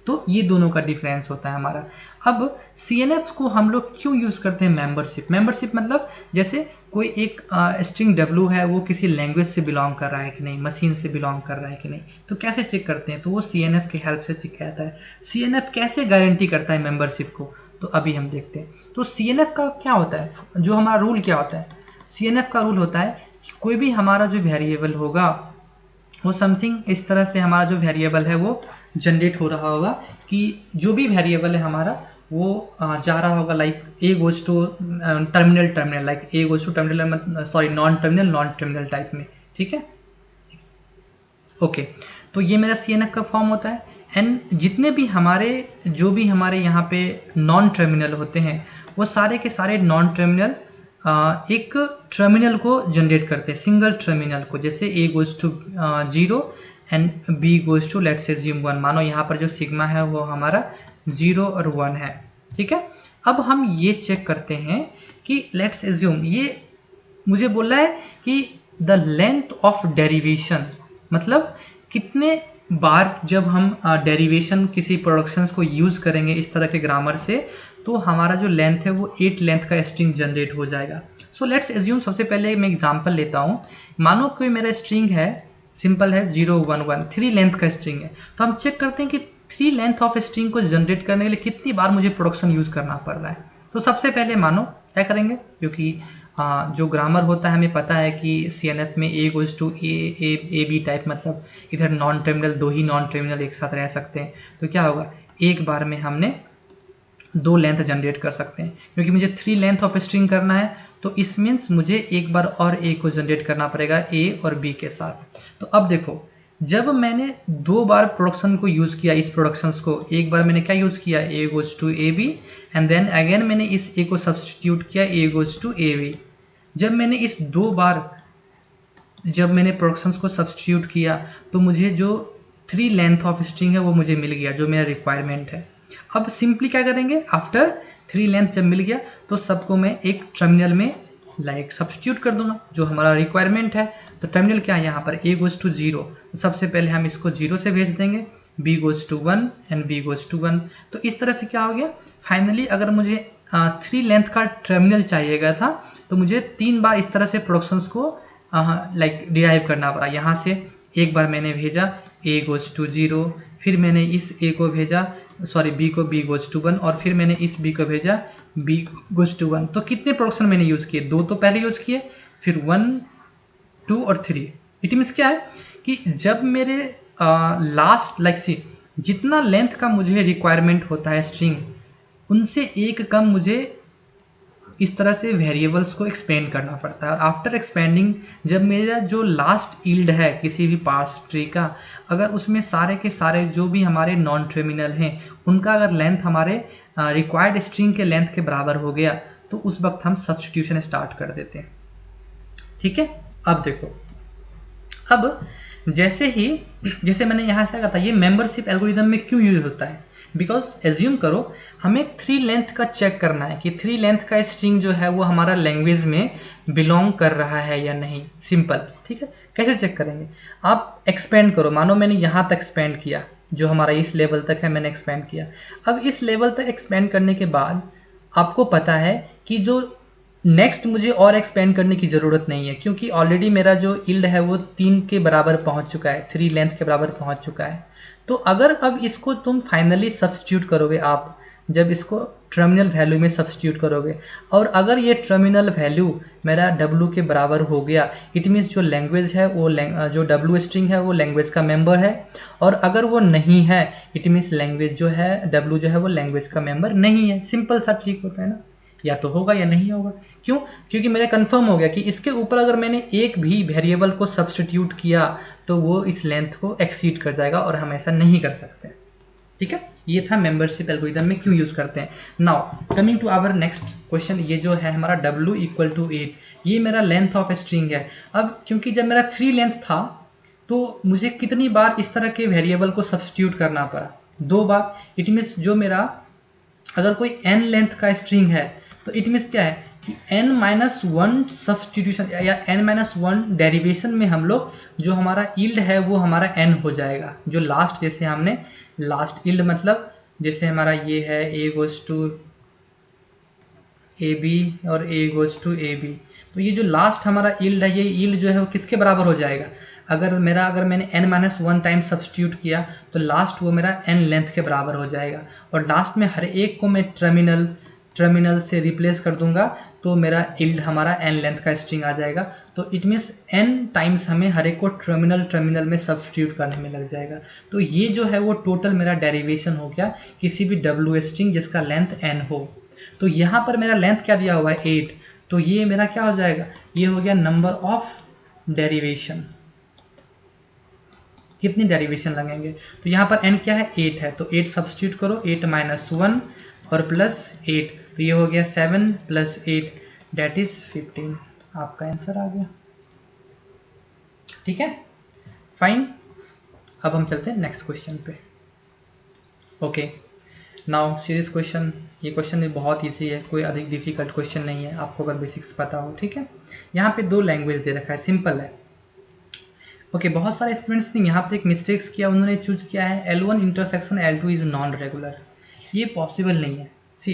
तो ये दोनों का डिफरेंस होता है हमारा। अब CNF को हम लोग क्यों यूज करते हैं, मेंबरशिप मतलब जैसे कोई एक स्ट्रिंग W है वो किसी लैंग्वेज से बिलोंग कर रहा है कि नहीं, मशीन से बिलोंग कर रहा है कि नहीं, तो कैसे चेक करते हैं, तो वो CNF की हेल्प से चेक करता है। CNF कैसे गारंटी करता है मेंबरशिप को, तो अभी हम देखते हैं। तो CNF का क्या होता है, जो हमारा रूल क्या होता है, CNF का रूल होता है कि कोई भी हमारा जो वेरिएबल होगा वो समथिंग इस तरह से हमारा जो वेरिएबल है वो जनरेट हो रहा होगा कि जो भी वेरिएबल है हमारा वो जा रहा होगा like A goes to terminal, like A goes to terminal, sorry non terminal type में। ठीक है, ओके, तो ये मेरा CNF का फॉर्म होता है। एंड जितने भी हमारे जो भी हमारे यहाँ पे नॉन टर्मिनल होते हैं वो सारे के सारे नॉन टर्मिनल एक टर्मिनल को जनरेट करते हैं, सिंगल टर्मिनल को, जैसे A goes to 0 and B goes to let's assume 1, मानो यहाँ पर जो सिग्मा है वो हमारा 0 और 1 है। ठीक है, अब हम ये चेक करते हैं कि लेट्स एज्यूम ये मुझे बोला है कि द लेंथ ऑफ डेरिवेशन, मतलब कितने बार जब हम डेरिवेशन किसी प्रोडक्शंस को यूज करेंगे इस तरह के ग्रामर से, तो हमारा जो लेंथ है वो 8 लेंथ का स्ट्रिंग जनरेट हो जाएगा। सो लेट्स एज्यूम, सबसे पहले मैं एग्जांपल लेता हूँ। मानो कोई मेरा स्ट्रिंग है, सिंपल है 0 1 1, 3 लेंथ का स्ट्रिंग है। तो हम चेक करते हैं कि 3 लेंथ ऑफ स्ट्रिंग को जनरेट करने के लिए कितनी बार मुझे प्रोडक्शन यूज करना पड़ रहा है। तो सबसे पहले मानो क्या करेंगे, क्योंकि जो ग्रामर होता है हमें पता है कि CNF में A goes to A B type, मतलब इधर नॉन टर्मिनल, 2 ही नॉन टर्मिनल एक साथ रह सकते हैं। तो क्या होगा, एक बार में हमने 2 लेंथ जनरेट कर सकते हैं। क्योंकि मुझे 3 लेंथ ऑफ स्ट्रिंग करना है, तो इस मीन्स मुझे एक बार और A को जनरेट करना पड़ेगा A और B के साथ। तो अब देखो, जब मैंने 2 बार प्रोडक्शन को यूज किया, इस प्रोडक्शंस को, एक बार मैंने क्या यूज किया, A goes to A B, and then again मैंने इस A को सब्सटीट्यूट किया, A goes to A B. जब मैंने इस 2 बार जब मैंने प्रोडक्शंस को सब्सटीट्यूट किया, तो मुझे जो 3 लेंथ ऑफ स्ट्रिंग है वो मुझे मिल गया, जो मेरा रिक्वायरमेंट है। अब सिंपली क्या करेंगे, आफ्टर 3 लेंथ जब मिल गया तो सबको मैं एक टर्मिनल में सब्सटीट्यूट कर दूंगा जो हमारा रिक्वायरमेंट है। तो टर्मिनल क्या है यहाँ पर, A गोज टू 0, तो सबसे पहले हम इसको 0 से भेज देंगे, B goes to 1 and B goes to 1। तो इस तरह से क्या हो गया, फाइनली अगर मुझे 3 लेंथ का टर्मिनल चाहिएगा था, तो मुझे 3 बार इस तरह से प्रोडक्शंस को डिराइव करना पड़ा। यहाँ से एक बार मैंने भेजा A गोज टू 0, फिर मैंने इस A को भेजा, सॉरी B को, B गोज टू 1, और फिर मैंने इस B को भेजा, B गोज टू 1। तो कितने प्रोडक्शन मैंने यूज़ किए, 2 तो पहले यूज़ किए, फिर 1 2 और 3। इट मीन्स क्या है कि जब मेरे लास्ट सी जितना लेंथ का मुझे रिक्वायरमेंट होता है स्ट्रिंग, उनसे एक कम मुझे इस तरह से वेरिएबल्स को एक्सपेंड करना पड़ता है। और आफ्टर एक्सपेंडिंग, जब मेरा जो लास्ट यील्ड है किसी भी पार्स ट्री का, अगर उसमें सारे के सारे जो भी हमारे नॉन टर्मिनल हैं, उनका अगर लेंथ हमारे रिक्वायर्ड स्ट्रिंग के लेंथ के बराबर हो गया, तो उस वक्त हम सब्स्टिट्यूशन स्टार्ट कर देते हैं। ठीक है, अब देखो, अब जैसे मैंने यहाँ से कहा था, ये मेंबरशिप एल्गोरिदम में क्यों यूज होता है, बिकॉज एज्यूम करो हमें 3 लेंथ का चेक करना है कि 3 लेंथ का स्ट्रिंग जो है वो हमारा लैंग्वेज में बिलोंग कर रहा है या नहीं। सिंपल, ठीक है। कैसे चेक करेंगे, आप एक्सपेंड करो, मानो मैंने यहाँ तक एक्सपेंड किया, जो हमारा इस लेवल तक है मैंने एक्सपेंड किया। अब इस लेवल तक एक्सपेंड करने के बाद आपको पता है कि जो नेक्स्ट मुझे और एक्सपेंड करने की ज़रूरत नहीं है, क्योंकि ऑलरेडी मेरा जो यील्ड है वो 3 के बराबर पहुंच चुका है, 3 लेंथ के बराबर पहुंच चुका है। तो अगर अब इसको तुम फाइनली सब्स्टिट्यूट करोगे, आप जब इसको टर्मिनल वैल्यू में सब्स्टिट्यूट करोगे, और अगर ये टर्मिनल वैल्यू मेरा W के बराबर हो गया, इट मीन्स जो लैंग्वेज है वो जो W स्ट्रिंग है वो लैंग्वेज का मेंबर है। और अगर वो नहीं है, इट मीन्स लैंग्वेज जो है W जो है वो लैंग्वेज का मेंबर नहीं है। सिंपल सा ट्रिक होता है ना, या तो होगा या नहीं होगा। क्यों, क्योंकि मेरा कंफर्म हो गया कि इसके ऊपर अगर मैंने एक भी वेरिएबल को सब्स्टिट्यूट किया तो वो इस लेंथ को एक्सीड कर जाएगा, और हम ऐसा नहीं कर सकते। ठीक है, ये था मेंबरशिप एल्गोरिदम में क्यों यूज करते हैं। Now coming to our next question, ये जो है हमारा W इक्वल टू 8, ये मेरा लेंथ ऑफ स्ट्रिंग है। अब क्योंकि जब मेरा 3 लेंथ था, तो मुझे कितनी बार इस तरह के वेरिएबल को सब्स्टिट्यूट करना पड़ा, 2 बार। इट मीन्स जो मेरा अगर कोई n लेंथ का स्ट्रिंग है, तो इट मीन्स क्या है कि n-1 सब्स्टिट्यूशन या n-1 डेरिवेशन में हम लोग जो हमारा यील्ड है वो हमारा n हो जाएगा। जो लास्ट, जैसे हमने लास्ट यील्ड, मतलब जैसे हमारा ये है A गोज टू AB और A गोज टू AB, तो ये जो लास्ट हमारा यील्ड है, ये यील्ड जो है वो किसके बराबर हो जाएगा, अगर मैंने n-1 टाइम सब्स्टिट्यूट किया, तो लास्ट वो मेरा n लेंथ के बराबर हो जाएगा। और लास्ट में हर एक को मैं टर्मिनल से रिप्लेस कर दूंगा, तो मेरा यील्ड हमारा n लेंथ का स्ट्रिंग आ जाएगा। तो इट मीन्स n टाइम्स हमें हर एक को टर्मिनल में सब्स्टिट्यूट करने में लग जाएगा। तो ये जो है वो टोटल मेरा डेरिवेशन हो गया किसी भी W स्ट्रिंग जिसका लेंथ n हो। तो यहाँ पर मेरा लेंथ क्या दिया हुआ है, 8, तो ये मेरा क्या हो जाएगा, ये हो गया नंबर ऑफ डेरिवेशन। कितनी डेरिवेशन लगेंगे, तो यहाँ पर n क्या है, 8 है, तो 8 सब्स्टिट्यूट करो, 8-1 और प्लस 8, तो ये हो गया 7 + 8 दैट इज 15। आपका आंसर आ गया। ठीक है, फाइन। अब हम चलते हैं नेक्स्ट क्वेश्चन पे। ओके, नाउ सीरीज क्वेश्चन, ये क्वेश्चन भी बहुत इजी है, कोई अधिक डिफिकल्ट क्वेश्चन नहीं है आपको अगर बेसिक्स पता हो, ठीक है। यहाँ पे 2 लैंग्वेज दे रखा है, सिंपल है। ओके, बहुत सारे स्टूडेंट्स ने यहाँ पे एक मिस्टेक्स किया, उन्होंने चूज किया है L1 intersection L2 is non regular. ये पॉसिबल नहीं है। सी,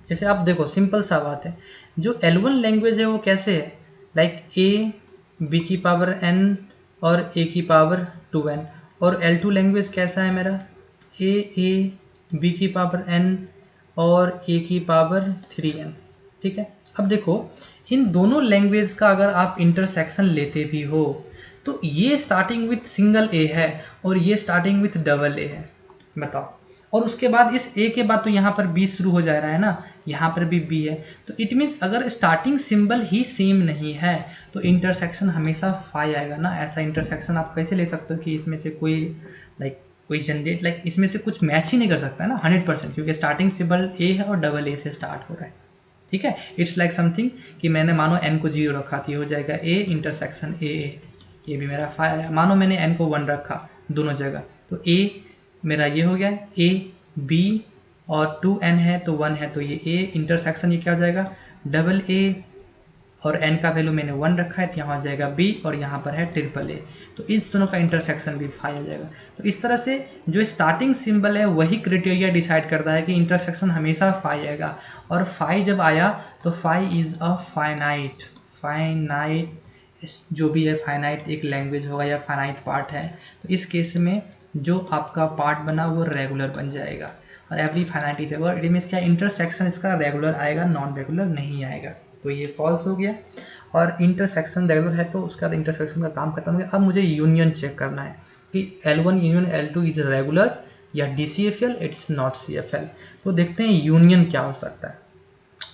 जैसे आप देखो सिंपल सा बात है, जो L1 लैंग्वेज है वो कैसे है, लाइक a b की पावर n और a की पावर 2n, और L2 लैंग्वेज कैसा है मेरा, a b की पावर n और a की पावर 3n, ठीक है। अब देखो इन दोनों लैंग्वेज का अगर आप इंटरसेक्शन लेते भी हो तो ये स्टार्टिंग विथ सिंगल ए है और ये स्टार्टिंग विथ डबल ए है, बताओ। और उसके बाद इस ए के बाद तो यहाँ पर बी शुरू हो जा रहा है ना, यहाँ पर भी बी है, तो इट मीन्स अगर स्टार्टिंग सिंबल ही सेम नहीं है तो इंटरसेक्शन हमेशा फाई आएगा ना। ऐसा इंटरसेक्शन आप कैसे ले सकते हो कि इसमें से कोई कोई जनरेट इसमें से कुछ मैच ही नहीं कर सकता है ना 100%, क्योंकि स्टार्टिंग सिंबल ए है और डबल ए से स्टार्ट हो रहा है, ठीक है। इट्स लाइक समथिंग कि मैंने मानो n को 0 रखा थी, हो जाएगा a इंटरसेक्शन a, ये भी मेरा फाइव है। मानो मैंने n को 1 रखा दोनों जगह, तो a मेरा ये हो गया a b और 2n है तो 1 है, तो ये a इंटरसेक्शन ये क्या हो जाएगा डबल a, और n का वैल्यू मैंने 1 रखा है तो यहाँ हो जाएगा b, और यहाँ पर है ट्रिपल a, तो इस दोनों का इंटरसेक्शन भी फाई हो जाएगा। तो इस तरह से जो स्टार्टिंग सिंबल है वही क्राइटेरिया डिसाइड करता है कि इंटरसेक्शन हमेशा फाई आएगा, और फाई जब आया तो phi is a finite, finite जो भी है फाइनाइट एक लैंग्वेज होगा या फाइनाइट पार्ट है, तो इस केस में जो आपका पार्ट बना वो रेगुलर बन जाएगा, और every finite is regular. It means क्या इंटरसेक्शन इसका रेगुलर आएगा, नॉन रेगुलर नहीं आएगा, तो ये फॉल्स हो गया। और इंटरसेक्शन रेगुलर है तो उसके बाद इंटरसेक्शन का काम खत्म हो गया। अब मुझे यूनियन चेक करना है कि L1 union L2 is regular या DCFL, इट्स नॉट CFL। तो देखते हैं यूनियन क्या हो सकता है।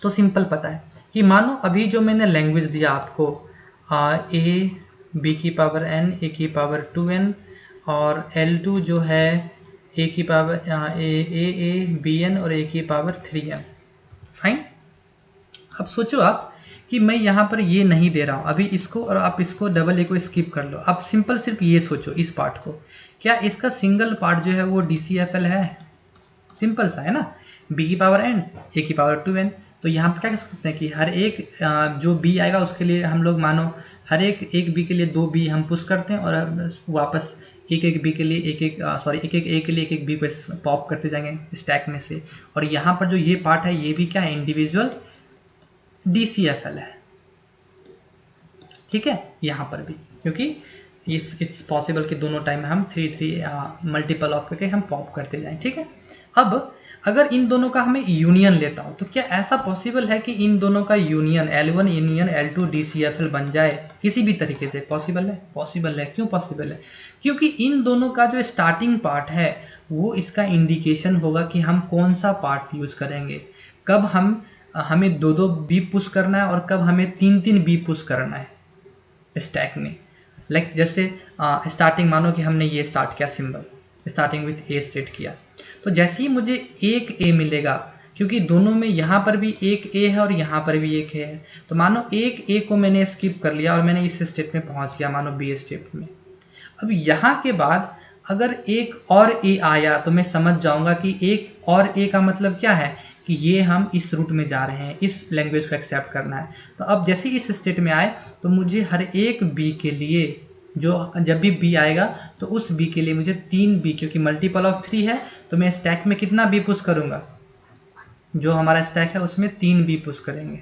तो सिंपल पता है कि मानो अभी जो मैंने लैंग्वेज दिया आपको a b की पावर n a की पावर 2n, और L2 जो है a की पावर a bn और a की पावर 3n, फाइन। अब सोचो आप कि मैं यहाँ पर ये नहीं दे रहा हूँ अभी इसको, और आप इसको डबल ए को स्किप कर लो। आप सिंपल सिर्फ ये सोचो इस पार्ट को, क्या इसका सिंगल पार्ट जो है वो DCFL है, सिंपल सा है ना, b की पावर n a की पावर 2n। तो यहाँ पर क्या कर सकते हैं कि हर एक जो b आएगा उसके लिए हम लोग मानो हर एक b के लिए 2 b हम पुश करते हैं, और वापस एक b के लिए एक एक a के लिए एक b को पॉप करते जाएंगे स्टैक में से। और यहाँ पर जो ये पार्ट है ये भी क्या है इंडिविजुअल DCFL है, ठीक है। यहाँ पर भी क्योंकि इट्स पॉसिबल कि दोनों टाइम हम 3 मल्टीपल ऑफ करके हम पॉप करते जाएं, ठीक है। अब अगर इन दोनों का हमें यूनियन लेता हूं तो क्या ऐसा पॉसिबल है कि इन दोनों का union L1 union L2 DCFL बन जाए किसी भी तरीके से? पॉसिबल है, पॉसिबल है। क्यों पॉसिबल है? क्योंकि इन दोनों का जो स्टार्टिंग पार्ट है वो इसका इंडिकेशन होगा कि हम कौन सा पार्ट यूज करेंगे, कब हमें 2 बी पुश करना है और कब हमें 3 बी पुश करना है स्टैक में। लाइक जैसे स्टार्टिंग मानो कि हमने ये स्टार्ट किया symbol, starting with A state किया, तो जैसे ही मुझे एक ए मिलेगा, क्योंकि दोनों में यहाँ पर भी एक ए है और यहाँ पर भी एक है, तो मानो एक ए को मैंने स्किप कर लिया और मैंने इस स्टेट में पहुँच गया मानो बी स्टेट में। अब यहाँ के बाद अगर एक और ए आया तो मैं समझ जाऊंगा कि एक और ए का मतलब क्या है कि ये हम इस रूट में जा रहे हैं, इस लैंग्वेज को एक्सेप्ट करना है। तो अब जैसे इस स्टेट में आए तो मुझे हर एक बी के लिए जो जब भी बी आएगा तो उस बी के लिए मुझे 3 बी, क्योंकि मल्टीपल ऑफ 3 है तो मैं स्टैक में कितना बी पुश करूंगा, जो हमारा स्टैक है उसमें 3 बी पुश करेंगे,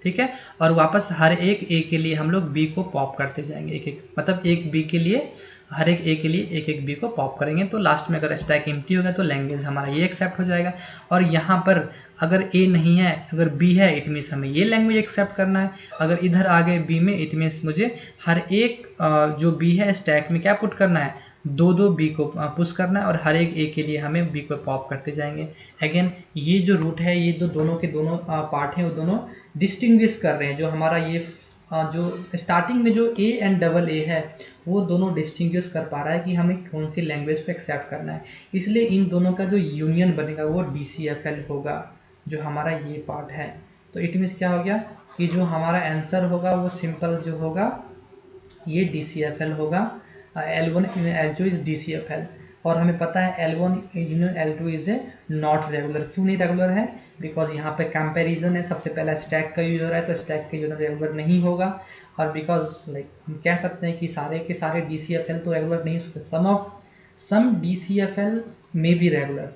ठीक है। और वापस हर एक ए के लिए हम लोग बी को पॉप करते जाएंगे, एक एक मतलब एक बी के लिए हर एक ए के लिए एक एक बी को पॉप करेंगे। तो लास्ट में अगर स्टैक एम्प्टी होगा तो लैंग्वेज हमारा ये एक्सेप्ट हो जाएगा। और यहाँ पर अगर ए नहीं है, अगर बी है, इट मीन्स हमें ये लैंग्वेज एक्सेप्ट करना है। अगर इधर आ गए बी में, इट मीन्स मुझे हर एक जो बी है स्टैक में क्या पुट करना है, 2 बी को पुश करना है और हर एक ए के लिए हमें बी को पॉप करते जाएंगे। अगेन ये जो रूट है, ये दोनों के दोनों पार्ट है वो दोनों डिस्टिंग्विश कर रहे हैं। जो हमारा ये जो स्टार्टिंग में जो ए एंड डबल ए है वो दोनों डिस्टिंग्विश कर पा रहा है कि हमें कौन सी लैंग्वेज पे एक्सेप्ट करना है। इसलिए इन दोनों का जो यूनियन बनेगा वो DCFL होगा, जो हमारा ये पार्ट है। तो इट मीन्स क्या हो गया कि जो हमारा आंसर होगा वो सिंपल जो होगा ये DCFL होगा, L1 L2 इज DCFL। और हमें पता है L1 union L2 is a not regular. क्यों नहीं रेगुलर है? बिकॉज यहाँ पे कंपैरिजन है, सबसे पहला स्टैक का यूज हो रहा है, तो स्टैक का यूनियन रेगुलर नहीं होगा। और बिकॉज लाइक हम कह सकते हैं कि सारे के सारे DCFL तो रेगुलर नहीं हो सकते, सम DCFL में be regular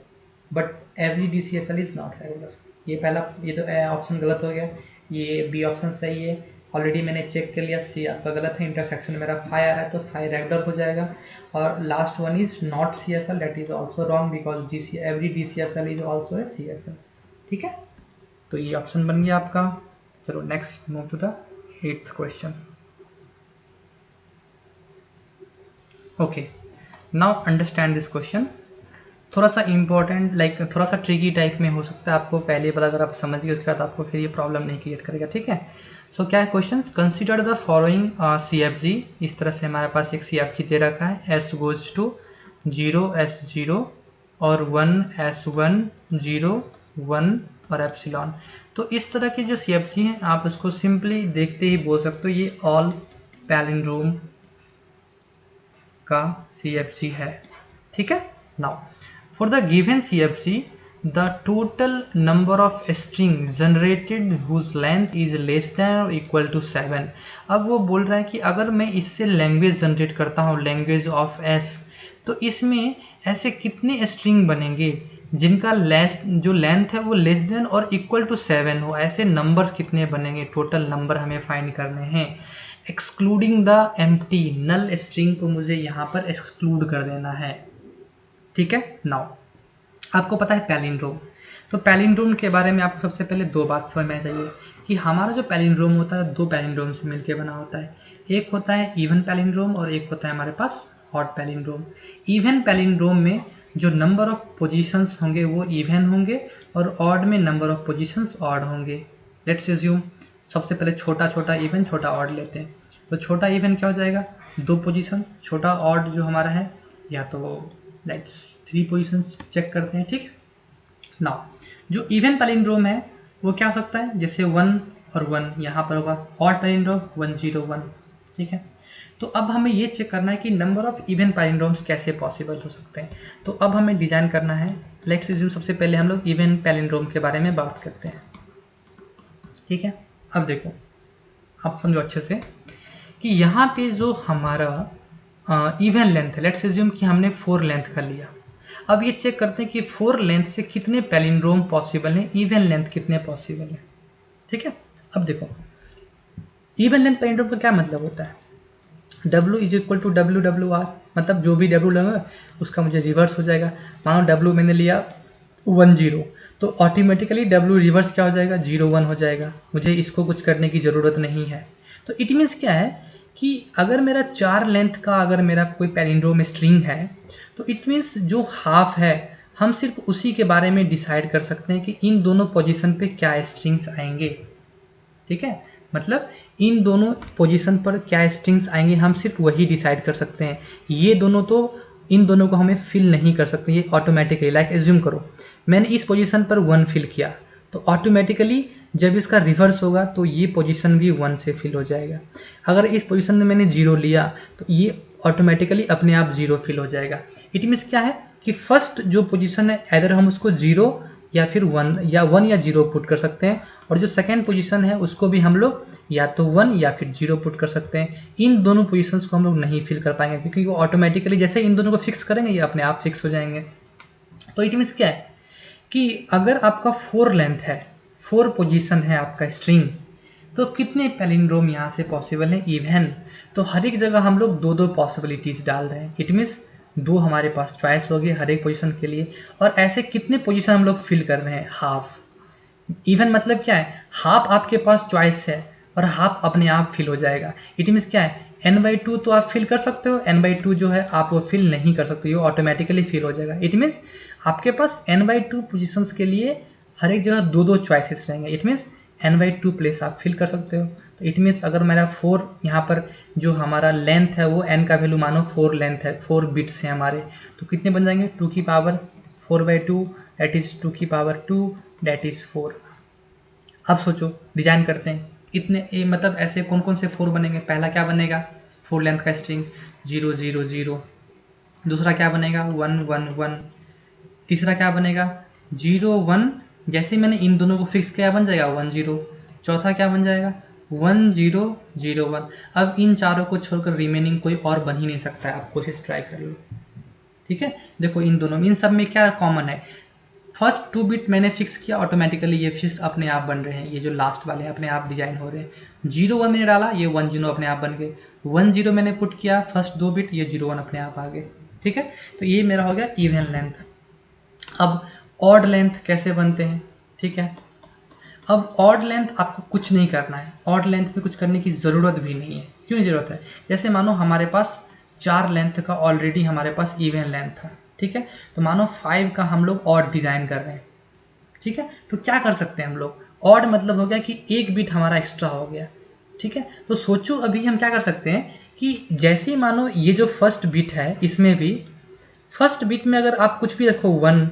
but every DCFL is not regular. ये तो ऑप्शन गलत हो गया, ये बी ऑप्शन सही है। ऑलरेडी मैंने चेक कर लिया, सी आपका गलत है, इंटरसेक्शन मेरा 5 आ रहा है तो 5 रेगुलर हो जाएगा। और last one is not CFL, that is also wrong because every DCFL is also A CFL। ठीक है, तो ये ऑप्शन बन गया आपका। चलो next move to the 8th question. Okay, now understand this question. थोड़ा सा इंपॉर्टेंट, लाइक थोड़ा सा ट्रिकी टाइप में हो सकता है आपको पहले बार, अगर आप समझ गए उसके बाद आपको फिर ये प्रॉब्लम नहीं क्रिएट करेगा। ठीक है, सो क्या है question? Consider the following CFG। इस तरह से हमारे पास एक CFG दे रखा है, S गोज टू 0 S0 और 1 S1 0 1 और एप्सिलॉन। तो इस तरह के जो CFG हैं आप उसको सिंपली देखते ही बोल सकते हो ये ऑल पैलिंड्रोम का CFG है। ठीक है, now for the given CFG, the total number of strings generated whose length is less than or equal to 7। अब वो बोल रहा है कि अगर मैं इससे लैंग्वेज जनरेट करता हूँ, लैंग्वेज ऑफ S, तो इसमें ऐसे कितने स्ट्रिंग बनेंगे जिनका जो लेंथ है वो लेस देन और इक्वल टू 7 हो। ऐसे नंबर्स कितने बनेंगे, टोटल नंबर हमें फाइंड करने हैं। Excluding the empty, null string को मुझे यहाँ पर एक्सक्लूड कर देना है। ठीक है, नाउ आपको पता है पैलिंड्रोम, तो पैलिंड्रोम के बारे में आपको सबसे पहले दो बात समझ में चाहिए कि हमारा जो पैलिंड्रोम होता है दो पैलिंड्रोम से मिलकर बना होता है। एक होता है इवन पैलिंड्रोम और एक होता है हमारे पास ऑड पैलिंड्रोम। इवन पैलिंड्रोम में जो नंबर ऑफ पोजीशंस होंगे वो इवन होंगे और ऑड में नंबर ऑफ पोजीशंस ऑड होंगे। लेट्स अज्यूम सबसे पहले छोटा छोटा इवन छोटा ऑड लेते हैं, तो छोटा इवन क्या हो जाएगा 2 पोजीशन, छोटा ऑड जो हमारा है या तो लेट्स 3 पोजीशंस चेक करते हैं। ठीक, नाउ जो इवन पैलिंड्रोम है वो क्या हो सकता है, जैसे 1 और 1 यहाँ पर होगा, ऑड पैलिंड्रोम 1 0 1। ठीक है, तो अब हमें ये चेक करना है कि नंबर ऑफ इवन पैलिंड्रोम्स कैसे पॉसिबल हो सकते हैं। तो अब हमें डिजाइन करना है, लेट्स अज्यूम सबसे पहले हम लोग इवन पैलिंड्रोम के बारे में बात करते हैं। ठीक है, अब देखो आप समझो अच्छे से कि यहाँ पे जो हमारा इवन लेंथ है, लेट्स अज्यूम कि हमने 4 लेंथ का लिया। अब ये चेक करते हैं कि 4 लेंथ से कितने पैलिंड्रोम पॉसिबल हैं, इवन लेंथ कितने पॉसिबल हैं। ठीक है, अब देखो इवन लेंथ पैलिंड्रोम का क्या मतलब होता है, W is equal to WWR, मतलब जो भी W लगेगा उसका मुझे रिवर्स हो जाएगा। मानो W मैंने लिया 1 0, तो ऑटोमेटिकली W रिवर्स क्या हो जाएगा 0 1 हो जाएगा, मुझे इसको कुछ करने की ज़रूरत नहीं है। तो इट मीन्स क्या है कि अगर मेरा 4 लेंथ का अगर मेरा कोई पैलिंड्रोम स्ट्रिंग है तो इट मीन्स जो हाफ है हम सिर्फ उसी के बारे में डिसाइड कर सकते हैं कि इन दोनों पोजीशन पे क्या स्ट्रिंग्स आएंगे। ठीक है, मतलब इन दोनों पोजीशन पर क्या स्ट्रिंग्स आएंगे हम सिर्फ वही डिसाइड कर सकते हैं। ये दोनों तो इन दोनों को हमें फिल नहीं कर सकते, ये ऑटोमेटिकली। लाइक एज्यूम करो मैंने इस पोजीशन पर 1 फिल किया तो ऑटोमेटिकली जब इसका रिवर्स होगा तो ये पोजीशन भी 1 से फिल हो जाएगा। अगर इस पोजीशन में मैंने 0 लिया तो ये ऑटोमेटिकली अपने आप 0 फिल हो जाएगा। इट मीन्स क्या है कि फर्स्ट जो पोजीशन है इधर हम उसको 0 या फिर 1 या 0 पुट कर सकते हैं, और जो सेकेंड पोजीशन है उसको भी हम लोग या तो 1 या फिर 0 पुट कर सकते हैं। इन दोनों पोजीशंस को हम लोग नहीं फिल कर पाएंगे क्योंकि वो ऑटोमेटिकली जैसे इन दोनों को फिक्स करेंगे ये अपने आप फिक्स हो जाएंगे। तो इट मीन्स क्या है कि अगर आपका 4 लेंथ है, 4 पोजीशन है आपका स्ट्रिंग, तो कितने पैलिंड्रोम यहाँ से पॉसिबल है इवन। तो हर एक जगह हम लोग 2 पॉसिबिलिटीज डाल रहे हैं। इट मीन्स 2 हमारे पास चॉइस होगी हर एक पोजीशन के लिए, और ऐसे कितने पोजीशन हम लोग फिल कर रहे हैं, हाफ। इवन मतलब क्या है, हाफ आपके पास चॉइस है और हाफ अपने आप फिल हो जाएगा। इट मीन्स क्या है n/2 तो आप फिल कर सकते हो, n/2 जो है आप वो फिल नहीं कर सकते, ये ऑटोमेटिकली फिल हो जाएगा। इट मीन्स आपके पास n/2 पोजीशंस के लिए हर एक जगह 2 चॉइसेस रहेंगे। इट मीन्स n/2 प्लेस आप फिल कर सकते हो। तो इट मीन्स अगर मेरा 4 यहाँ पर जो हमारा लेंथ है वो n का वैल्यू मानो 4 लेंथ है, 4 बिट्स हैं हमारे, तो कितने बन जाएंगे 2 की पावर 4/2 दैट इज 2 की पावर 2 दैट इज 4। अब सोचो डिजाइन करते हैं इतने मतलब ऐसे कौन कौन से 4 बनेंगे। पहला क्या बनेगा 4 लेंथ का स्ट्रिंग 0 0 0 दूसरा क्या बनेगा 1 1 1, तीसरा क्या बनेगा 0 1, जैसे मैंने इन दोनों को फिक्स किया बन जाएगा 1 0, चौथा क्या बन जाएगा 1 0 0 1। अब इन चारों को छोड़कर रिमेनिंग कोई और बन ही नहीं सकता है, आप कोशिश ट्राई कर लो। ठीक है, देखो इन दोनों में, इन सब में क्या कॉमन है, फर्स्ट 2 बिट मैंने फिक्स किया, ऑटोमेटिकली ये फिक्स अपने आप बन रहे हैं, ये जो लास्ट वाले हैं अपने आप डिजाइन हो रहे हैं। 0 1 मैंने डाला, ये 1 0 अपने आप बन गए। 1 0 मैंने पुट किया फर्स्ट 2 बिट, ये 0 1 अपने आप आ गए। ठीक है, तो ये मेरा हो गया इवन लेंथ। अब ऑड लेंथ कैसे बनते हैं, ठीक है। अब ऑड लेंथ आपको कुछ नहीं करना है, ऑड लेंथ में कुछ करने की ज़रूरत भी नहीं है। क्यों नहीं ज़रूरत है, जैसे मानो हमारे पास 4 लेंथ का ऑलरेडी हमारे पास इवन लेंथ था, ठीक है, तो मानो 5 का हम लोग ऑड डिज़ाइन कर रहे हैं। ठीक है, तो क्या कर सकते हैं हम लोग, ऑड मतलब हो गया कि एक बिट हमारा एक्स्ट्रा हो गया। ठीक है, तो सोचो अभी हम क्या कर सकते हैं कि जैसे मानो ये जो फर्स्ट बिट है, इसमें भी फर्स्ट बिट में अगर आप कुछ भी रखो 1,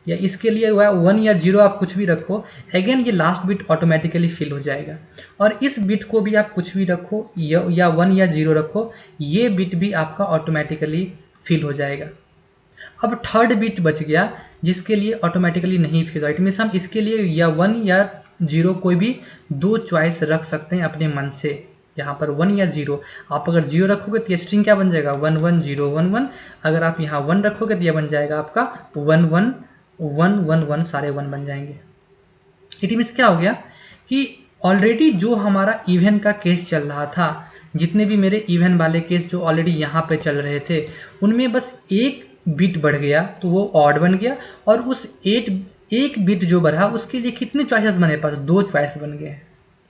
या इसके लिए 1 या 0 आप कुछ भी रखो, अगेन ये लास्ट बिट ऑटोमेटिकली फिल हो जाएगा। और इस बिट को भी आप कुछ भी रखो, या 1 या 0 रखो, ये बिट भी आपका ऑटोमेटिकली फिल हो जाएगा। अब थर्ड बिट बच गया जिसके लिए ऑटोमेटिकली नहीं फिल हो, इट मीन्स हम इसके लिए या 1 या 0 कोई भी 2 चॉइस रख सकते हैं अपने मन से। यहाँ पर 1 या 0, आप अगर 0 रखोगे तो ये स्ट्रिंग क्या बन जाएगा 1 1 0 1 1। अगर आप यहाँ 1 रखोगे तो ये बन जाएगा आपका 1 1 1 1 1, सारे 1 बन जाएंगे। इट मीन्स क्या हो गया कि ऑलरेडी जो हमारा इवन का केस चल रहा था, जितने भी मेरे इवन वाले केस जो ऑलरेडी यहाँ पे चल रहे थे, उनमें बस एक बिट बढ़ गया तो वो ऑड बन गया, और उस एक बिट जो बढ़ा उसके लिए कितने चॉइसेस बने पास, 2 चॉइस बन गए।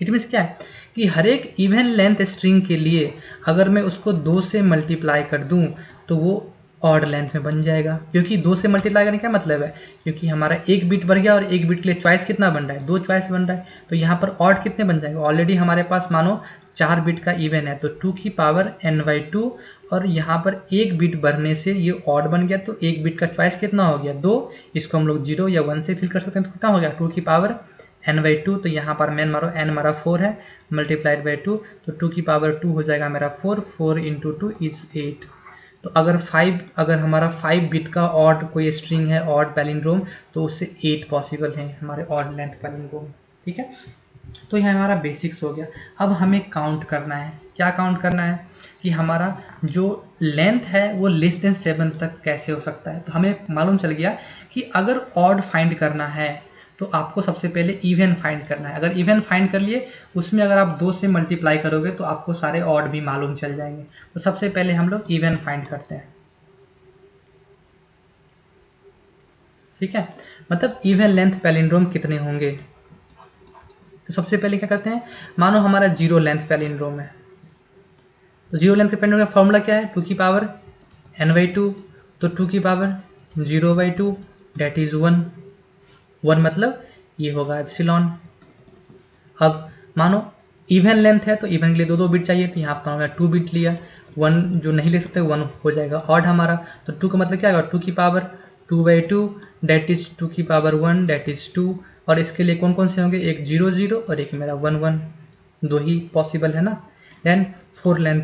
इट मीन्स क्या है कि हर एक इवन लेंथ स्ट्रिंग के लिए अगर मैं उसको 2 से मल्टीप्लाई कर दूं तो वो ऑड लेंथ में बन जाएगा। क्योंकि 2 से मल्टीप्लाई करने का मतलब है, क्योंकि हमारा एक बिट बढ़ गया और एक बिट के लिए चॉइस कितना बन रहा है, 2 चॉइस बन रहा है, तो यहाँ पर ऑड कितने बन जाएंगे, ऑलरेडी हमारे पास मानो 4 बिट का इवन है तो 2 की पावर n/2, और यहाँ पर एक बिट बढ़ने से ये ऑड बन गया, तो एक बिट का चॉइस कितना हो गया 2, इसको हम लोग 0 या 1 से फिल कर सकते हैं, तो कितना हो गया 2 की पावर n/2। तो यहाँ पर मैन मारो n हमारा 4 है, मल्टीप्लाइड बाई 2, तो 2 की पावर 2 हो जाएगा मेरा 4, 4 इंटू 2 इज 8। तो अगर हमारा 5 बिट का ऑड कोई स्ट्रिंग है, ऑड पैलिंड्रोम, तो उससे 8 पॉसिबल है हमारे ऑड लेंथ पैलिंड्रोम। ठीक है, तो यह हमारा बेसिक्स हो गया। अब हमें काउंट करना है, क्या काउंट करना है कि हमारा जो लेंथ है वो लेस देन 7 तक कैसे हो सकता है। तो हमें मालूम चल गया कि अगर ऑड फाइंड करना है तो आपको सबसे पहले इवन फाइंड करना है। अगर इवन फाइंड कर लिए, उसमें अगर आप 2 से मल्टीप्लाई करोगे तो आपको सारे ऑड भी मालूम चल जाएंगे। तो सबसे पहले हम लोग इवन फाइंड करते हैं। ठीक है, मतलब इवन लेंथ पैलिंड्रोम कितने होंगे। तो सबसे पहले क्या करते हैं, मानो हमारा 0 लेंथ पैलिंड्रोम है, तो 0 लेंथ पैलिंड्रोम का फॉर्मूला क्या है 2 की पावर n/2, तो 2 की पावर 0/2 डेट इज 1 मतलब ये होगा एप्सिलॉन। अब मानो इवन लेंथ है तो इवन के लिए 2 बिट चाहिए, तो यहाँ पर 2 बिट लिया, 1 जो नहीं ले सकते 1 हो जाएगा ऑड हमारा, तो 2 का मतलब क्या होगा 2 की पावर 2/2 डेट इज 2 की पावर 1 डेट इज 2। और इसके लिए कौन कौन से होंगे, एक 0 0 और एक मेरा 1 1, 2 ही पॉसिबल है ना। देन 4 लेंथ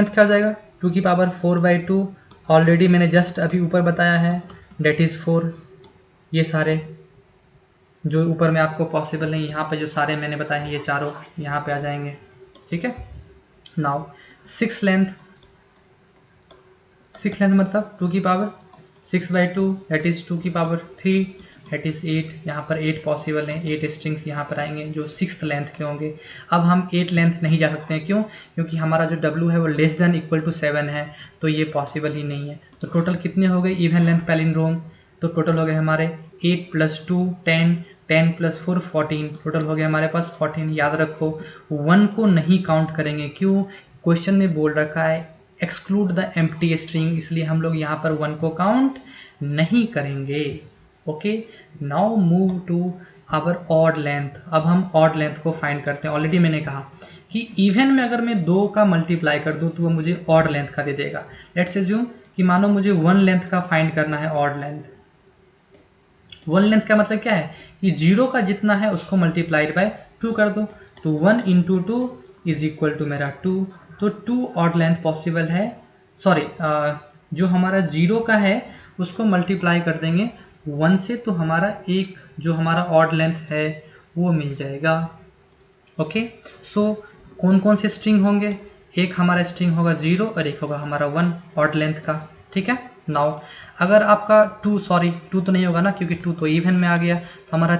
क्या हो जाएगा 2 की पावर 4/2, ऑलरेडी मैंने जस्ट अभी ऊपर बताया है डेट इज 4। ये सारे जो ऊपर में आपको पॉसिबल नहीं, यहाँ पे जो सारे मैंने बताए हैं ये चारों यहाँ पे आ जाएंगे। ठीक है, नाउ 6 लेंथ मतलब 2 की पावर 6/2 दैट इज 2 की पावर 3 दैट इज 8। यहाँ पर 8 पॉसिबल हैं, 8 स्ट्रिंग्स यहाँ पर आएंगे जो 6th लेंथ के होंगे। अब हम 8 लेंथ नहीं जा सकते हैं, क्यों, क्योंकि हमारा जो W है वो लेस देन इक्वल टू 7 है, तो ये पॉसिबल ही नहीं है। तो टोटल कितने हो गए इवन लेंथ पैलिंड्रोम, तो टोटल हो गए हमारे 8 + 2 10, 10 + 4 14, टोटल हो गया हमारे पास 14। याद रखो 1 को नहीं काउंट करेंगे, क्यों, क्वेश्चन में बोल रखा है एक्सक्लूड द एम्प्टी स्ट्रिंग, इसलिए हम लोग यहाँ पर 1 को काउंट नहीं करेंगे। Okay, now move to our odd length. अब हम ऑड लेंथ को फाइंड करते हैं। ऑलरेडी मैंने कहा कि इवन में अगर मैं 2 का मल्टीप्लाई कर दूं तो वो मुझे ऑड लेंथ का दे देगा। लेट्स अज्यूम कि मानो मुझे 1 लेंथ का फाइंड करना है, ऑड लेंथ। 1 लेंथ का मतलब क्या है कि 0 का जितना है उसको मल्टीप्लाइड बाय 2 कर दो, तो 1 × 2 इज इक्वल टू मेरा 2। तो 2 ऑड लेंथ पॉसिबल है सॉरी जो हमारा 0 का है उसको मल्टीप्लाई कर देंगे 1 से, तो हमारा एक जो हमारा ऑड लेंथ है वो मिल जाएगा। ओके, सो कौन कौन से स्ट्रिंग होंगे, एक हमारा स्ट्रिंग होगा 0 और एक होगा हमारा 1 ऑड लेंथ का। ठीक है, नाउ अगर आपका 2 तो नहीं होगा ना, क्योंकि 2 तो इवन में आ गया, तो हमारा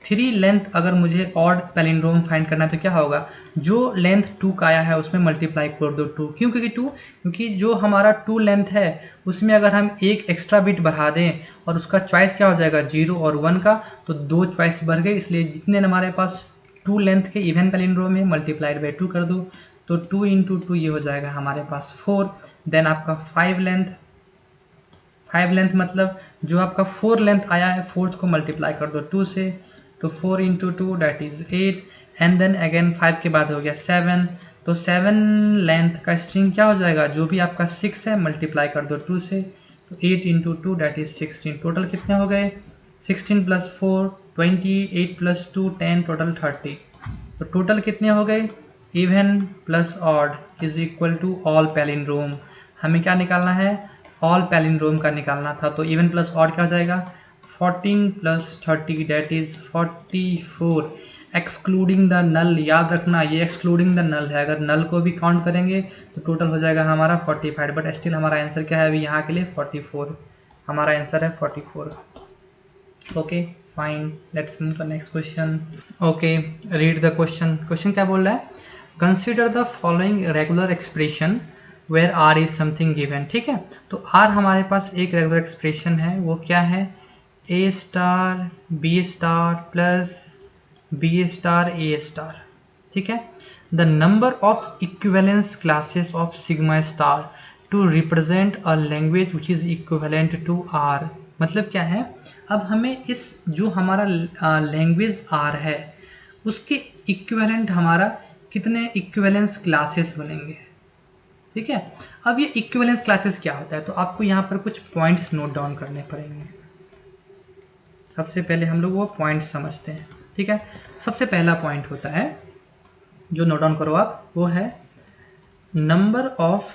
3 लेंथ अगर मुझे ऑड पैलिंड्रोम फाइंड करना है तो क्या होगा, जो लेंथ 2 का आया है उसमें मल्टीप्लाई कर दो 2, क्यों, क्योंकि जो हमारा 2 लेंथ है उसमें अगर हम एक एक्स्ट्रा बिट बढ़ा दें और उसका चॉइस क्या हो जाएगा 0 और 1 का, तो 2 चॉइस बढ़ गए, इसलिए जितने हमारे पास 2 लेंथ के इवन पैलिंड्रोम में मल्टीप्लाइड बाई 2 कर दो, तो 2 इंटू 2 ये हो जाएगा हमारे पास 4। देन आपका 5 लेंथ मतलब जो आपका 4 लेंथ आया है 4th को मल्टीप्लाई कर दो 2 से, तो 4 into 2 that is 8, and then again 5 के बाद हो गया 7, तो 7 लेंथ का स्ट्रिंग क्या हो जाएगा, जो भी आपका 6 है मल्टीप्लाई कर दो 2 से, तो 8 इंटू 2 दैट इज 16। टोटल कितने हो गए, 16 प्लस 4 20, 8 प्लस 2 10, टोटल 30। तो टोटल कितने हो गए, even plus odd is equal to all palindrome. हमें क्या निकालना है, ऑल पैलिंड्रोम का निकालना था, तो इवन प्लस ऑड क्या हो जाएगा 14 plus 30 that is 44, excluding the null. याद रखना ये एक्सक्लूडिंग द नल है, अगर नल को भी काउंट करेंगे तो टोटल हो जाएगा हमारा 45, बट स्टिल हमारा आंसर क्या है अभी यहाँ के लिए 44, हमारा आंसर है 44। Okay fine, let's move the next question. Okay, read the question. Question क्या बोल रहा है, consider the following regular expression where R is something given. ठीक है, तो आर हमारे पास एक रेगुलर एक्सप्रेशन है, वो क्या है, A star B star plus B star A star. ठीक है, the number of equivalence classes of sigma star to represent a language which is equivalent to R. मतलब क्या है, अब हमें इस जो हमारा लैंग्वेज आर है उसके इक्विवेलेंट हमारा कितने इक्विवेलेंस क्लासेस बनेंगे। ठीक है, अब ये इक्विवेलेंस क्लासेस क्या होता है, तो आपको यहाँ पर कुछ पॉइंट्स नोट डाउन करने पड़ेंगे। सबसे पहले हम लोग वो पॉइंट्स समझते हैं। ठीक है, सबसे पहला पॉइंट होता है जो नोट डाउन करो आप, वो है number of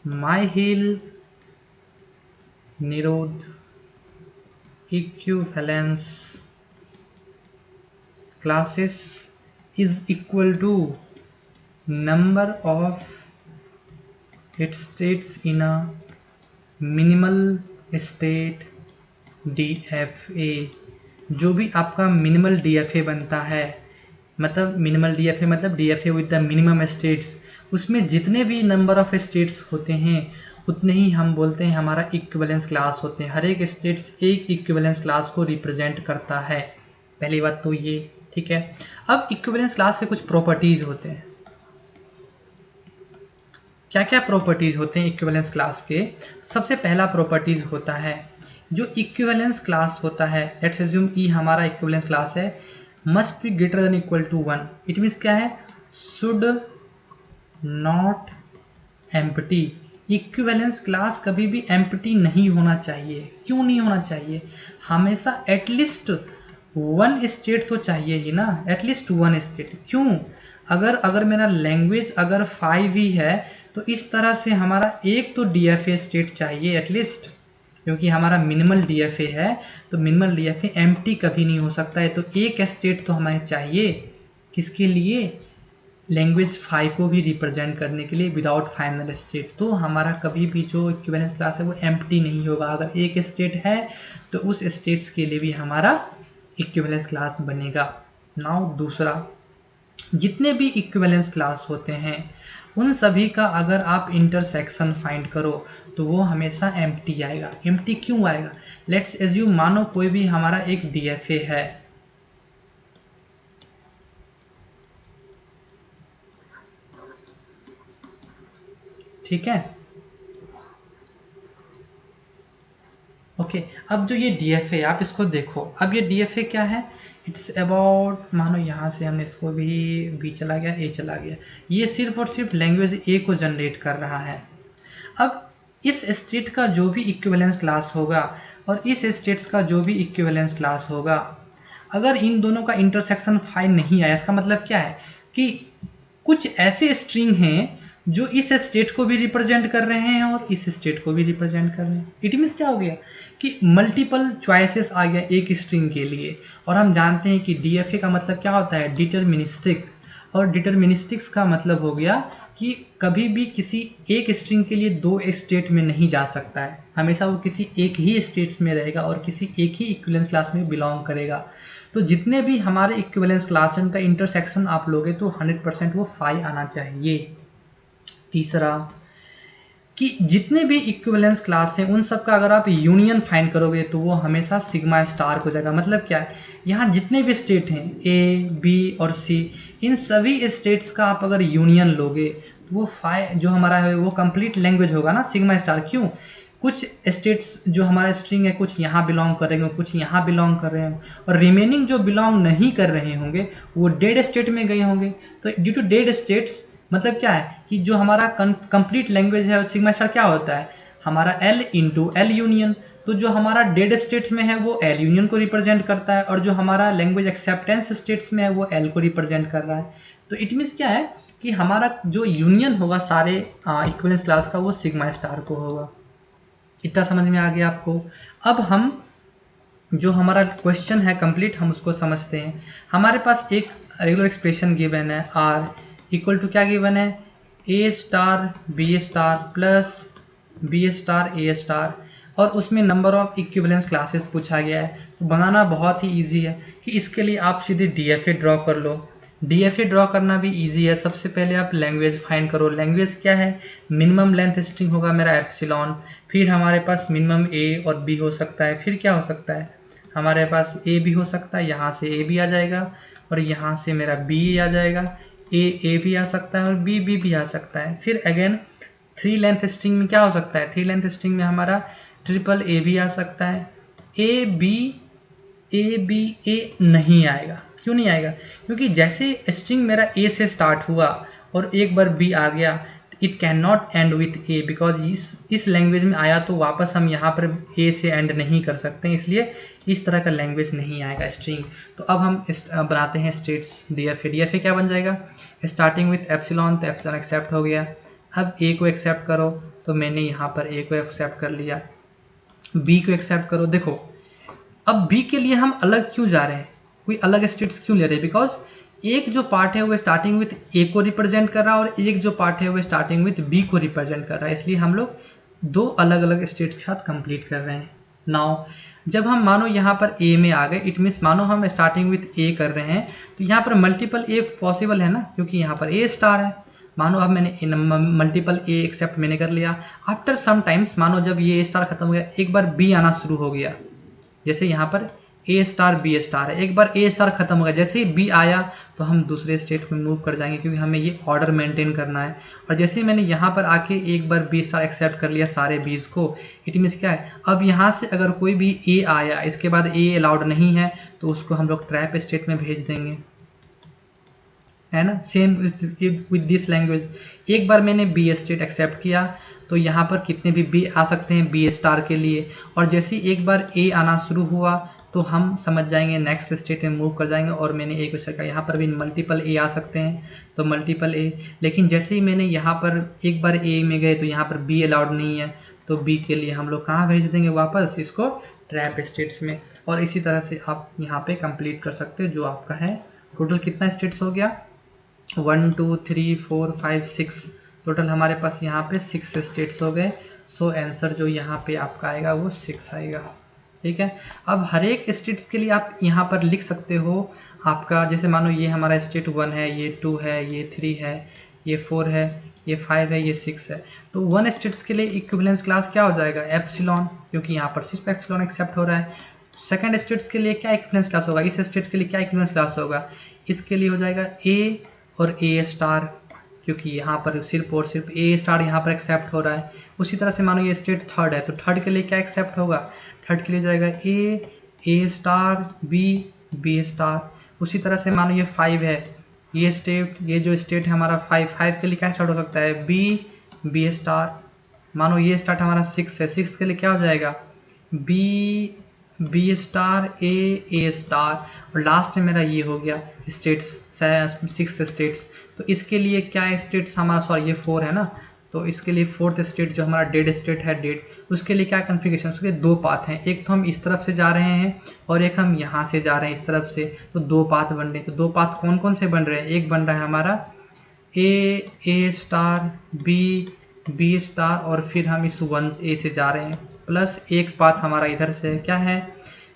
Myhill Nerode equivalence classes is equal to number of its states in a minimal state DFA। जो भी आपका मिनिमल DFA बनता है, मतलब मिनिमल DFA मतलब DFA with the minimum states, उसमें जितने भी नंबर ऑफ स्टेट्स होते हैं उतने ही हम बोलते हैं हमारा इक्विवेलेंस क्लास होते हैं। हर एक स्टेट्स एक इक्विवेलेंस क्लास को रिप्रेजेंट करता है, पहली बात तो ये। ठीक है, अब इक्विवेलेंस क्लास के कुछ प्रॉपर्टीज होते हैं। क्या क्या प्रॉपर्टीज होते हैं इक्विवेलेंस क्लास के, सबसे पहला प्रॉपर्टीज होता है जो इक्विवेलेंस क्लास होता है, लेट्स अज्यूम ई हमारा इक्विवेलेंस क्लास है, must be greater than equal to 1। It means क्या है, should not empty. Equivalence class कभी भी एम्प्टी नहीं होना चाहिए। क्यों नहीं होना चाहिए, हमेशा एटलीस्ट 1 स्टेट तो चाहिए ही ना, एटलीस्ट 1 स्टेट। क्यों, अगर मेरा लैंग्वेज अगर 5 ही है तो इस तरह से हमारा एक तो DFA स्टेट चाहिए एटलीस्ट, क्योंकि हमारा मिनिमल DFA है, तो मिनिमल DFA एम्प्टी कभी नहीं हो सकता है, तो एक स्टेट तो हमें चाहिए किसके लिए, लैंग्वेज 5 को भी रिप्रेजेंट करने के लिए विदाउट फाइनल स्टेट। तो हमारा कभी भी जो इक्विवेलेंस क्लास है वो एम्प्टी नहीं होगा। अगर एक स्टेट है तो उस स्टेट्स के लिए भी हमारा इक्विवेलेंस क्लास बनेगा। नाउ दूसरा, जितने भी इक्विवेलेंस क्लास होते हैं उन सभी का अगर आप इंटरसेक्शन फाइंड करो तो वो हमेशा एम्प्टी आएगा। एम्प्टी क्यों आएगा, लेट्स एज्यूम मानो कोई भी हमारा एक DFA है, ठीक है, ओके। अब जो ये DFA आप इसको देखो, अब ये DFA क्या है, इट्स अबाउट, मानो यहाँ से हमने इसको भी B चला गया, A चला गया, ये सिर्फ और सिर्फ लैंग्वेज A को जनरेट कर रहा है। अब इस स्टेट का जो भी इक्विवेलेंस क्लास होगा और इस स्टेट्स का जो भी इक्विवेलेंस क्लास होगा, अगर इन दोनों का इंटरसेक्शन 5 नहीं आया, इसका मतलब क्या है कि कुछ ऐसे स्ट्रिंग हैं जो इस स्टेट को भी रिप्रेजेंट कर रहे हैं और इस स्टेट को भी रिप्रेजेंट कर रहे हैं। इट मीन्स क्या हो गया कि मल्टीपल चॉइसेस आ गया एक स्ट्रिंग के लिए। और हम जानते हैं कि डीएफए का मतलब क्या होता है, डिटर्मिनिस्टिक, और डिटर्मिनिस्टिक्स का मतलब हो गया कि कभी भी किसी एक स्ट्रिंग के लिए दो स्टेट में नहीं जा सकता है, हमेशा वो किसी एक ही स्टेट्स में रहेगा और किसी एक ही इक्विवेलेंस क्लास में बिलोंग करेगा। तो जितने भी हमारे इक्विवेलेंस क्लास हैं उनका इंटरसेक्शन आप लोगे तो 100% वो फाई आना चाहिए। तीसरा कि जितने भी इक्विवेलेंस क्लास हैं उन सब का अगर आप यूनियन फाइंड करोगे तो वो हमेशा सिग्मा स्टार हो जाएगा। मतलब क्या है, यहाँ जितने भी स्टेट हैं ए, बी और सी, इन सभी स्टेट्स का आप अगर यूनियन लोगे तो वो फाई जो हमारा है वो कंप्लीट लैंग्वेज होगा ना, सिग्मा स्टार। क्यों, कुछ स्टेट्स जो हमारा स्ट्रिंग है कुछ यहाँ बिलोंग कर रहे होंगे, कुछ यहाँ बिलोंग कर रहे होंगे, और रिमेनिंग जो बिलोंग नहीं कर रहे होंगे वो डेड स्टेट में गए होंगे। तो ड्यू टू डेड स्टेट्स मतलब क्या है कि जो हमारा कंप्लीट लैंग्वेज है सिग्मा स्टार क्या होता है, हमारा L इंटू एल यूनियन। तो जो हमारा डेड स्टेट्स में है वो एल यूनियन को रिप्रेजेंट करता है, और जो हमारा लैंग्वेज एक्सेप्टेंस स्टेट्स में है वो एल को रिप्रेजेंट कर रहा है। तो इट मीन्स क्या है कि हमारा जो यूनियन होगा सारे इक्विवेलेंस क्लास का वो सिग्मा स्टार को होगा। इतना समझ में आ गया आपको। अब हम जो हमारा क्वेश्चन है कंप्लीट हम उसको समझते हैं। हमारे पास एक रेगुलर एक्सप्रेशन गिवन है R इक्वल टू क्या गिवन है, A star B star plus B star A star, और उसमें नंबर ऑफ इक्विवेलेंस क्लासेस पूछा गया है। तो बनाना बहुत ही इजी है कि इसके लिए आप सीधे डीएफए ड्रॉ कर लो। डीएफए ड्रॉ करना भी इजी है। सबसे पहले आप लैंग्वेज फाइंड करो। लैंग्वेज क्या है, मिनिमम लेंथ स्ट्रिंग होगा मेरा एप्सिलॉन, फिर हमारे पास मिनिमम ए और बी हो सकता है, फिर क्या हो सकता है हमारे पास ए भी हो सकता है, यहाँ से ए भी आ जाएगा और यहाँ से मेरा बी आ जाएगा, ए भी आ सकता है और बी भी आ सकता है। फिर अगेन थ्री लेंथ स्ट्रिंग में क्या हो सकता है, थ्री लेंथ स्ट्रिंग में हमारा ट्रिपल ए भी आ सकता है। ए बी ए नहीं आएगा। क्यों नहीं आएगा, क्योंकि जैसे स्ट्रिंग मेरा ए से स्टार्ट हुआ और एक बार बी आ गया, it can not and with A, because इस लैंग्वेज में आया तो वापस हम यहाँ पर ए से एंड नहीं कर सकते, इसलिए इस तरह का लैंग्वेज नहीं आएगा स्ट्रिंग। तो अब हम बनाते हैं स्टेट्स। डीएफए क्या बन जाएगा, स्टार्टिंग विथ एप्सिलॉन, तो एप्सिलॉन एक्सेप्ट हो गया। अब ए को एक्सेप्ट करो, तो मैंने यहाँ पर ए को एक्सेप्ट कर लिया। बी को एक्सेप्ट करो। देखो अब बी के लिए हम अलग क्यों जा रहे हैं, कोई अलग स्टेट्स क्यों ले रहे हैं, बिकॉज एक जो पार्ट है वो स्टार्टिंग विथ ए को रिप्रेजेंट कर रहा है और एक जो पार्ट है वो स्टार्टिंग विथ बी को रिप्रेजेंट कर रहा है, इसलिए हम लोग दो अलग अलग स्टेट्स के साथ कंप्लीट कर रहे हैं। नाउ जब हम मानो यहाँ पर ए में आ गए, इट मीन्स मानो हम स्टार्टिंग विथ ए कर रहे हैं, तो यहाँ पर मल्टीपल ए पॉसिबल है ना, क्योंकि यहाँ पर ए स्टार है। मानो अब मैंने मल्टीपल ए एक्सेप्ट मैंने कर लिया। आफ्टर सम टाइम्स मानो जब ये ए स्टार खत्म हो गया, एक बार बी आना शुरू हो गया, जैसे यहाँ पर ए स्टार बी स्टार है, एक बार ए स्टार खत्म हो गया, जैसे ही बी आया तो हम दूसरे स्टेट में मूव कर जाएंगे, क्योंकि हमें ये ऑर्डर मेंटेन करना है। और जैसे ही मैंने यहाँ पर आके एक बार बी स्टार एक्सेप्ट कर लिया सारे बीज को, इट मीन्स क्या है, अब यहाँ से अगर कोई भी ए आया इसके बाद ए अलाउड नहीं है तो उसको हम लोग ट्रैप स्टेट में भेज देंगे, है ना। सेम विद दिस लैंग्वेज, एक बार मैंने बी स्टेट एक्सेप्ट किया तो यहाँ पर कितने भी बी आ सकते हैं बी स्टार के लिए, और जैसे एक बार ए आना शुरू हुआ तो हम समझ जाएंगे नेक्स्ट स्टेट में मूव कर जाएंगे। और मैंने ए क्वेश्चन का यहाँ पर भी मल्टीपल ए आ सकते हैं तो मल्टीपल ए, लेकिन जैसे ही मैंने यहाँ पर एक बार ए में गए तो यहाँ पर बी अलाउड नहीं है, तो बी के लिए हम लोग कहाँ भेज देंगे वापस, इसको ट्रैप स्टेट्स में। और इसी तरह से आप यहाँ पे कंप्लीट कर सकते हो जो आपका है। टोटल कितना स्टेट्स हो गया, 1 2 3 4 5 6, टोटल हमारे पास यहाँ पे 6 स्टेट्स हो गए। सो आंसर जो यहाँ पे आपका आएगा वो 6 आएगा, ठीक है। अब हर एक स्टेट्स के लिए आप यहाँ पर लिख सकते हो आपका, जैसे मानो ये हमारा स्टेट 1 है, ये 2 है, ये 3 है, ये 4 है, ये 5 है, ये 6 है। तो 1 स्टेट्स के लिए इक्विवेलेंस क्लास क्या हो जाएगा, एप्सिलॉन, क्योंकि यहाँ पर सिर्फ एप्सिलॉन एक्सेप्ट हो रहा है। सेकंड स्टेट्स के लिए क्या इक्विवेलेंस क्लास होगा, इस स्टेट के लिए क्या इक्विवेलेंस क्लास होगा, इसके लिए हो जाएगा ए और ए स्टार, क्योंकि यहाँ पर सिर्फ और सिर्फ ए स्टार यहाँ पर एक्सेप्ट हो रहा है। उसी तरह से मानो ये स्टेट थर्ड है, तो थर्ड के लिए क्या एक्सेप्ट होगा, थर्ड के लिए जाएगा ए स्टार बी स्टार। उसी तरह से मानो ये 5 है, ये स्टेट, ये जो स्टेट है हमारा 5 के लिए क्या स्टार्ट हो सकता है, बी स्टार। मानो ये स्टार्ट हमारा 6 है, 6 के लिए क्या हो जाएगा, B B star A star, और लास्ट में मेरा ये हो गया स्टेट्स 6 स्टेट्स। तो इसके लिए क्या स्टेट्स हमारा, सॉरी ये 4 है ना, तो इसके लिए 4th स्टेट जो हमारा डेड स्टेट है डेड, उसके लिए क्या कन्फिगरेशन, उसके लिए 2 पाथ हैं, एक तो हम इस तरफ से जा रहे हैं और एक हम यहाँ से जा रहे हैं इस तरफ से, तो 2 पाथ बन रहे हैं। तो 2 पाथ कौन कौन से बन रहे हैं, एक बन रहा है हमारा ए स्टार बी स्टार, और फिर हम इस 1 ए से जा रहे हैं, प्लस एक पाथ हमारा इधर से क्या है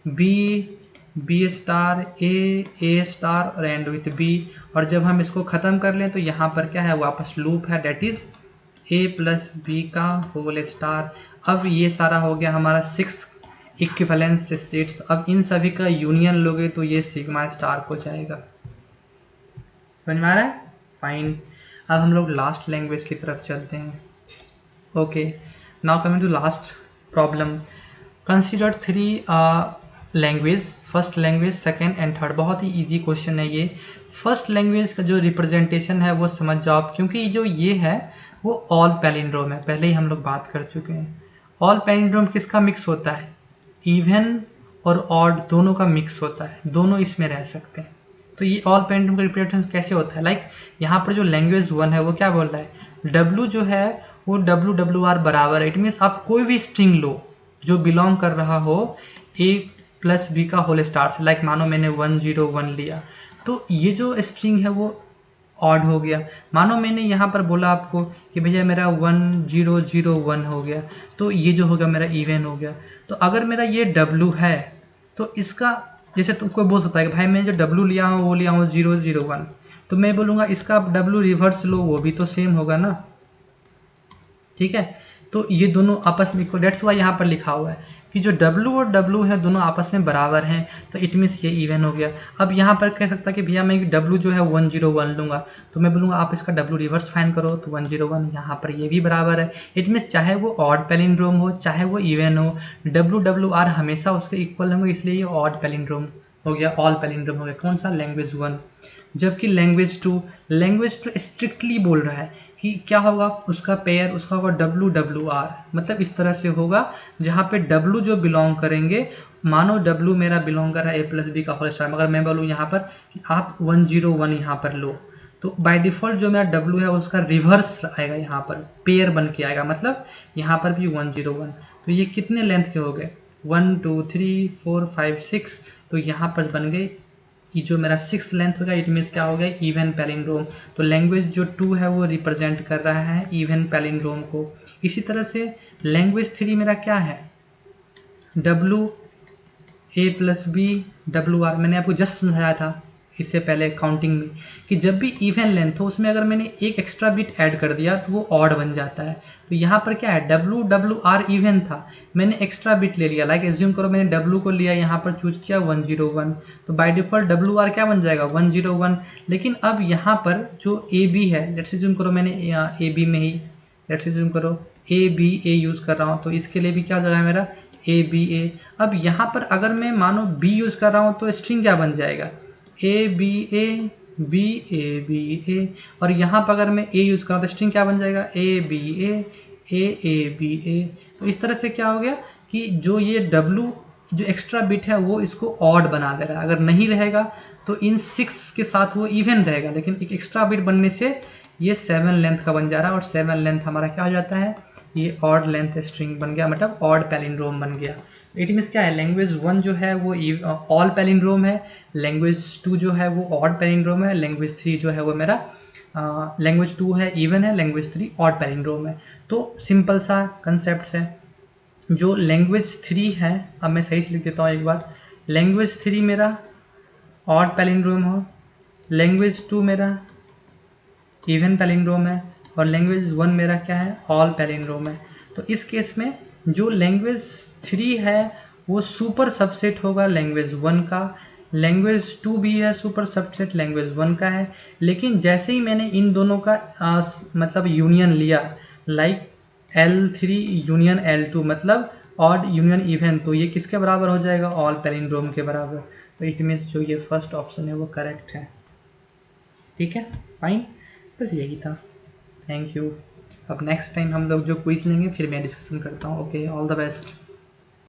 बी स्टार ए स्टार और एंड विथ बी। और जब हम इसको ख़त्म कर लें तो यहाँ पर क्या है, वापस लूप है, that is A plus B का होल स्टार। अब ये सारा हो गया हमारा 6 इक्विवेलेंस स्टेट्स। अब इन सभी का यूनियन लोगे तो ये सिग्मा स्टार हो जाएगा। समझ में आ रहा है? फाइन। अब हम लोग लास्ट लैंग्वेज की तरफ चलते हैं। Okay, now coming to last problem. Consider 3 language, first language, second and third. बहुत ही इजी क्वेश्चन है ये। फर्स्ट लैंग्वेज का जो रिप्रेजेंटेशन है वो समझ जाओ, क्योंकि जो ये है वो ऑल पैलिंड्रोम है, पहले ही हम लोग बात कर चुके हैं। ऑल पैलिंड्रोम किसका मिक्स होता है, इवन और ऑड दोनों का मिक्स होता है, दोनों इसमें रह सकते हैं। तो ये ऑल पैलिंड्रोम का रिप्रेजेंटेशन कैसे होता है, लाइक यहाँ पर जो लैंग्वेज 1 है वो क्या बोल रहा है, W जो है वो WWR बराबर है। इट मीन्स आप कोई भी स्ट्रिंग लो जो बिलोंग कर रहा हो A प्लस बी का होल स्टार से, लाइक मानो मैंने 101 लिया, तो ये जो स्ट्रिंग है वो ऑड हो गया। मानो मैंने यहाँ पर बोला आपको कि भैया मेरा 1001 हो गया, तो ये जो हो गया मेरा इवन हो गया। तो अगर मेरा ये W है तो इसका, जैसे तुम कोई बोल सकता है कि भाई मैं जो W लिया हूँ वो लिया हूँ 001, तो मैं बोलूँगा इसका आप W रिवर्स लो, वो भी तो सेम होगा ना, ठीक है। तो ये दोनों आपस में इक्वल, डेट्स वाई यहाँ पर लिखा हुआ है कि जो W और W है दोनों आपस में बराबर हैं, तो इट मीन्स ये इवन हो गया। अब यहाँ पर कह सकता है कि भैया मैं W जो है 101 लूँगा, तो मैं बोलूँगा आप इसका W रिवर्स फाइंड करो, तो 101 यहाँ पर ये भी बराबर है। इट मीन्स चाहे वो ऑड पैलिंड्रोम हो चाहे वो इवन हो, WWR हमेशा उसके इक्वल होंगे, इसलिए ये ऑड पैलिंड्रोम हो गया, ऑल पैलिंड्रोम हो गया। कौन सा, लैंग्वेज 1। जबकि लैंग्वेज 2 स्ट्रिक्टली बोल रहा है कि क्या होगा, उसका पेयर उसका होगा WWR, मतलब इस तरह से होगा जहाँ पे W जो बिलोंग करेंगे, मानो W मेरा बिलोंग कर रहा है A प्लस बी का होल स्टार, मगर मैं बोलूँ यहाँ पर कि आप 101 यहाँ पर लो, तो बाय डिफ़ॉल्ट जो मेरा W है उसका रिवर्स आएगा, यहाँ पर पेयर बन के आएगा, मतलब यहाँ पर भी 101। तो ये कितने लेंथ के हो गए, 1 2 3 4 5 6, तो यहाँ पर बन गए, ये जो मेरा 6th लेंथ होगा, इट मीन्स क्या हो गया, इवन पैलिंड्रोम। तो लैंग्वेज जो 2 है वो रिप्रेजेंट कर रहा है इवन पैलिंड्रोम को। इसी तरह से लैंग्वेज 3 मेरा क्या है, W A plus B WR। मैंने आपको जस्ट समझाया था इससे पहले काउंटिंग में कि जब भी इवन लेंथ हो उसमें अगर मैंने एक एक्स्ट्रा बिट ऐड कर दिया तो वो ऑड बन जाता है। तो यहाँ पर क्या है, WWR इवन था, मैंने एक्स्ट्रा बिट ले लिया, लाइक एज्यूम करो मैंने W को लिया, यहाँ पर चूज किया 101, तो बाय डिफॉल्ट WR क्या बन जाएगा, 101। लेकिन अब यहाँ पर जो AB है, लेट्स एज्यूम करो मैंने AB में ही, लेट्स एज्यूम करो ABA यूज़ कर रहा हूँ, तो इसके लिए भी क्या हो जाएगा मेरा ABA। अब यहाँ पर अगर मैं मानो B यूज़ कर रहा हूँ तो स्ट्रिंग क्या बन जाएगा, ABA BABA, और यहाँ पर अगर मैं A यूज़ करूँ तो स्ट्रिंग क्या बन जाएगा, ABA AABA। तो इस तरह से क्या हो गया कि जो ये W जो एक्स्ट्रा बिट है वो इसको ऑड बना दे रहा है। अगर नहीं रहेगा तो इन 6 के साथ वो इवन रहेगा, लेकिन एक एक्स्ट्रा बिट बनने से ये 7 लेंथ का बन जा रहा है, और 7 लेंथ हमारा क्या हो जाता है, ये ऑड लेंथ स्ट्रिंग बन गया, मतलब ऑड पैलिंड्रोम बन गया। इट मीन्स क्या है, लैंग्वेज 1 जो है वो ऑल पैलिंड्रोम है, लैंग्वेज 2 जो है वो ऑड पैलिंड्रोम है, लैंग्वेज 3 जो है वो मेरा लैंग्वेज 2 है इवन है, लैंग्वेज 3 ऑड पैलिंड्रोम है। तो सिंपल सा कंसेप्ट है। जो लैंग्वेज 3 है, अब मैं सही से लिख देता हूँ एक बार, लैंग्वेज 3 मेरा ऑड पैलिंड्रोम हो, लैंग्वेज 2 मेरा इवन पैलिंड्रोम है, और लैंग्वेज 1 मेरा क्या है, ऑल पैलिंड्रोम है। तो इस केस में जो लैंग्वेज 3 है वो सुपर सबसेट होगा लैंग्वेज 1 का, लैंग्वेज 2 भी है सुपर सबसेट लैंग्वेज 1 का है। लेकिन जैसे ही मैंने इन दोनों का मतलब यूनियन लिया, लाइक L3 यूनियन L2 मतलब ऑड यूनियन इवन, तो ये किसके बराबर हो जाएगा, ऑल पैलिंड्रोम के बराबर। तो इट मीन्स जो ये फर्स्ट ऑप्शन है वो करेक्ट है। ठीक है, फाइन, बस यही था। Thank you. अब नेक्स्ट टाइम हम लोग जो क्विज लेंगे फिर मैं डिस्कशन करता हूँ। Okay, all the best.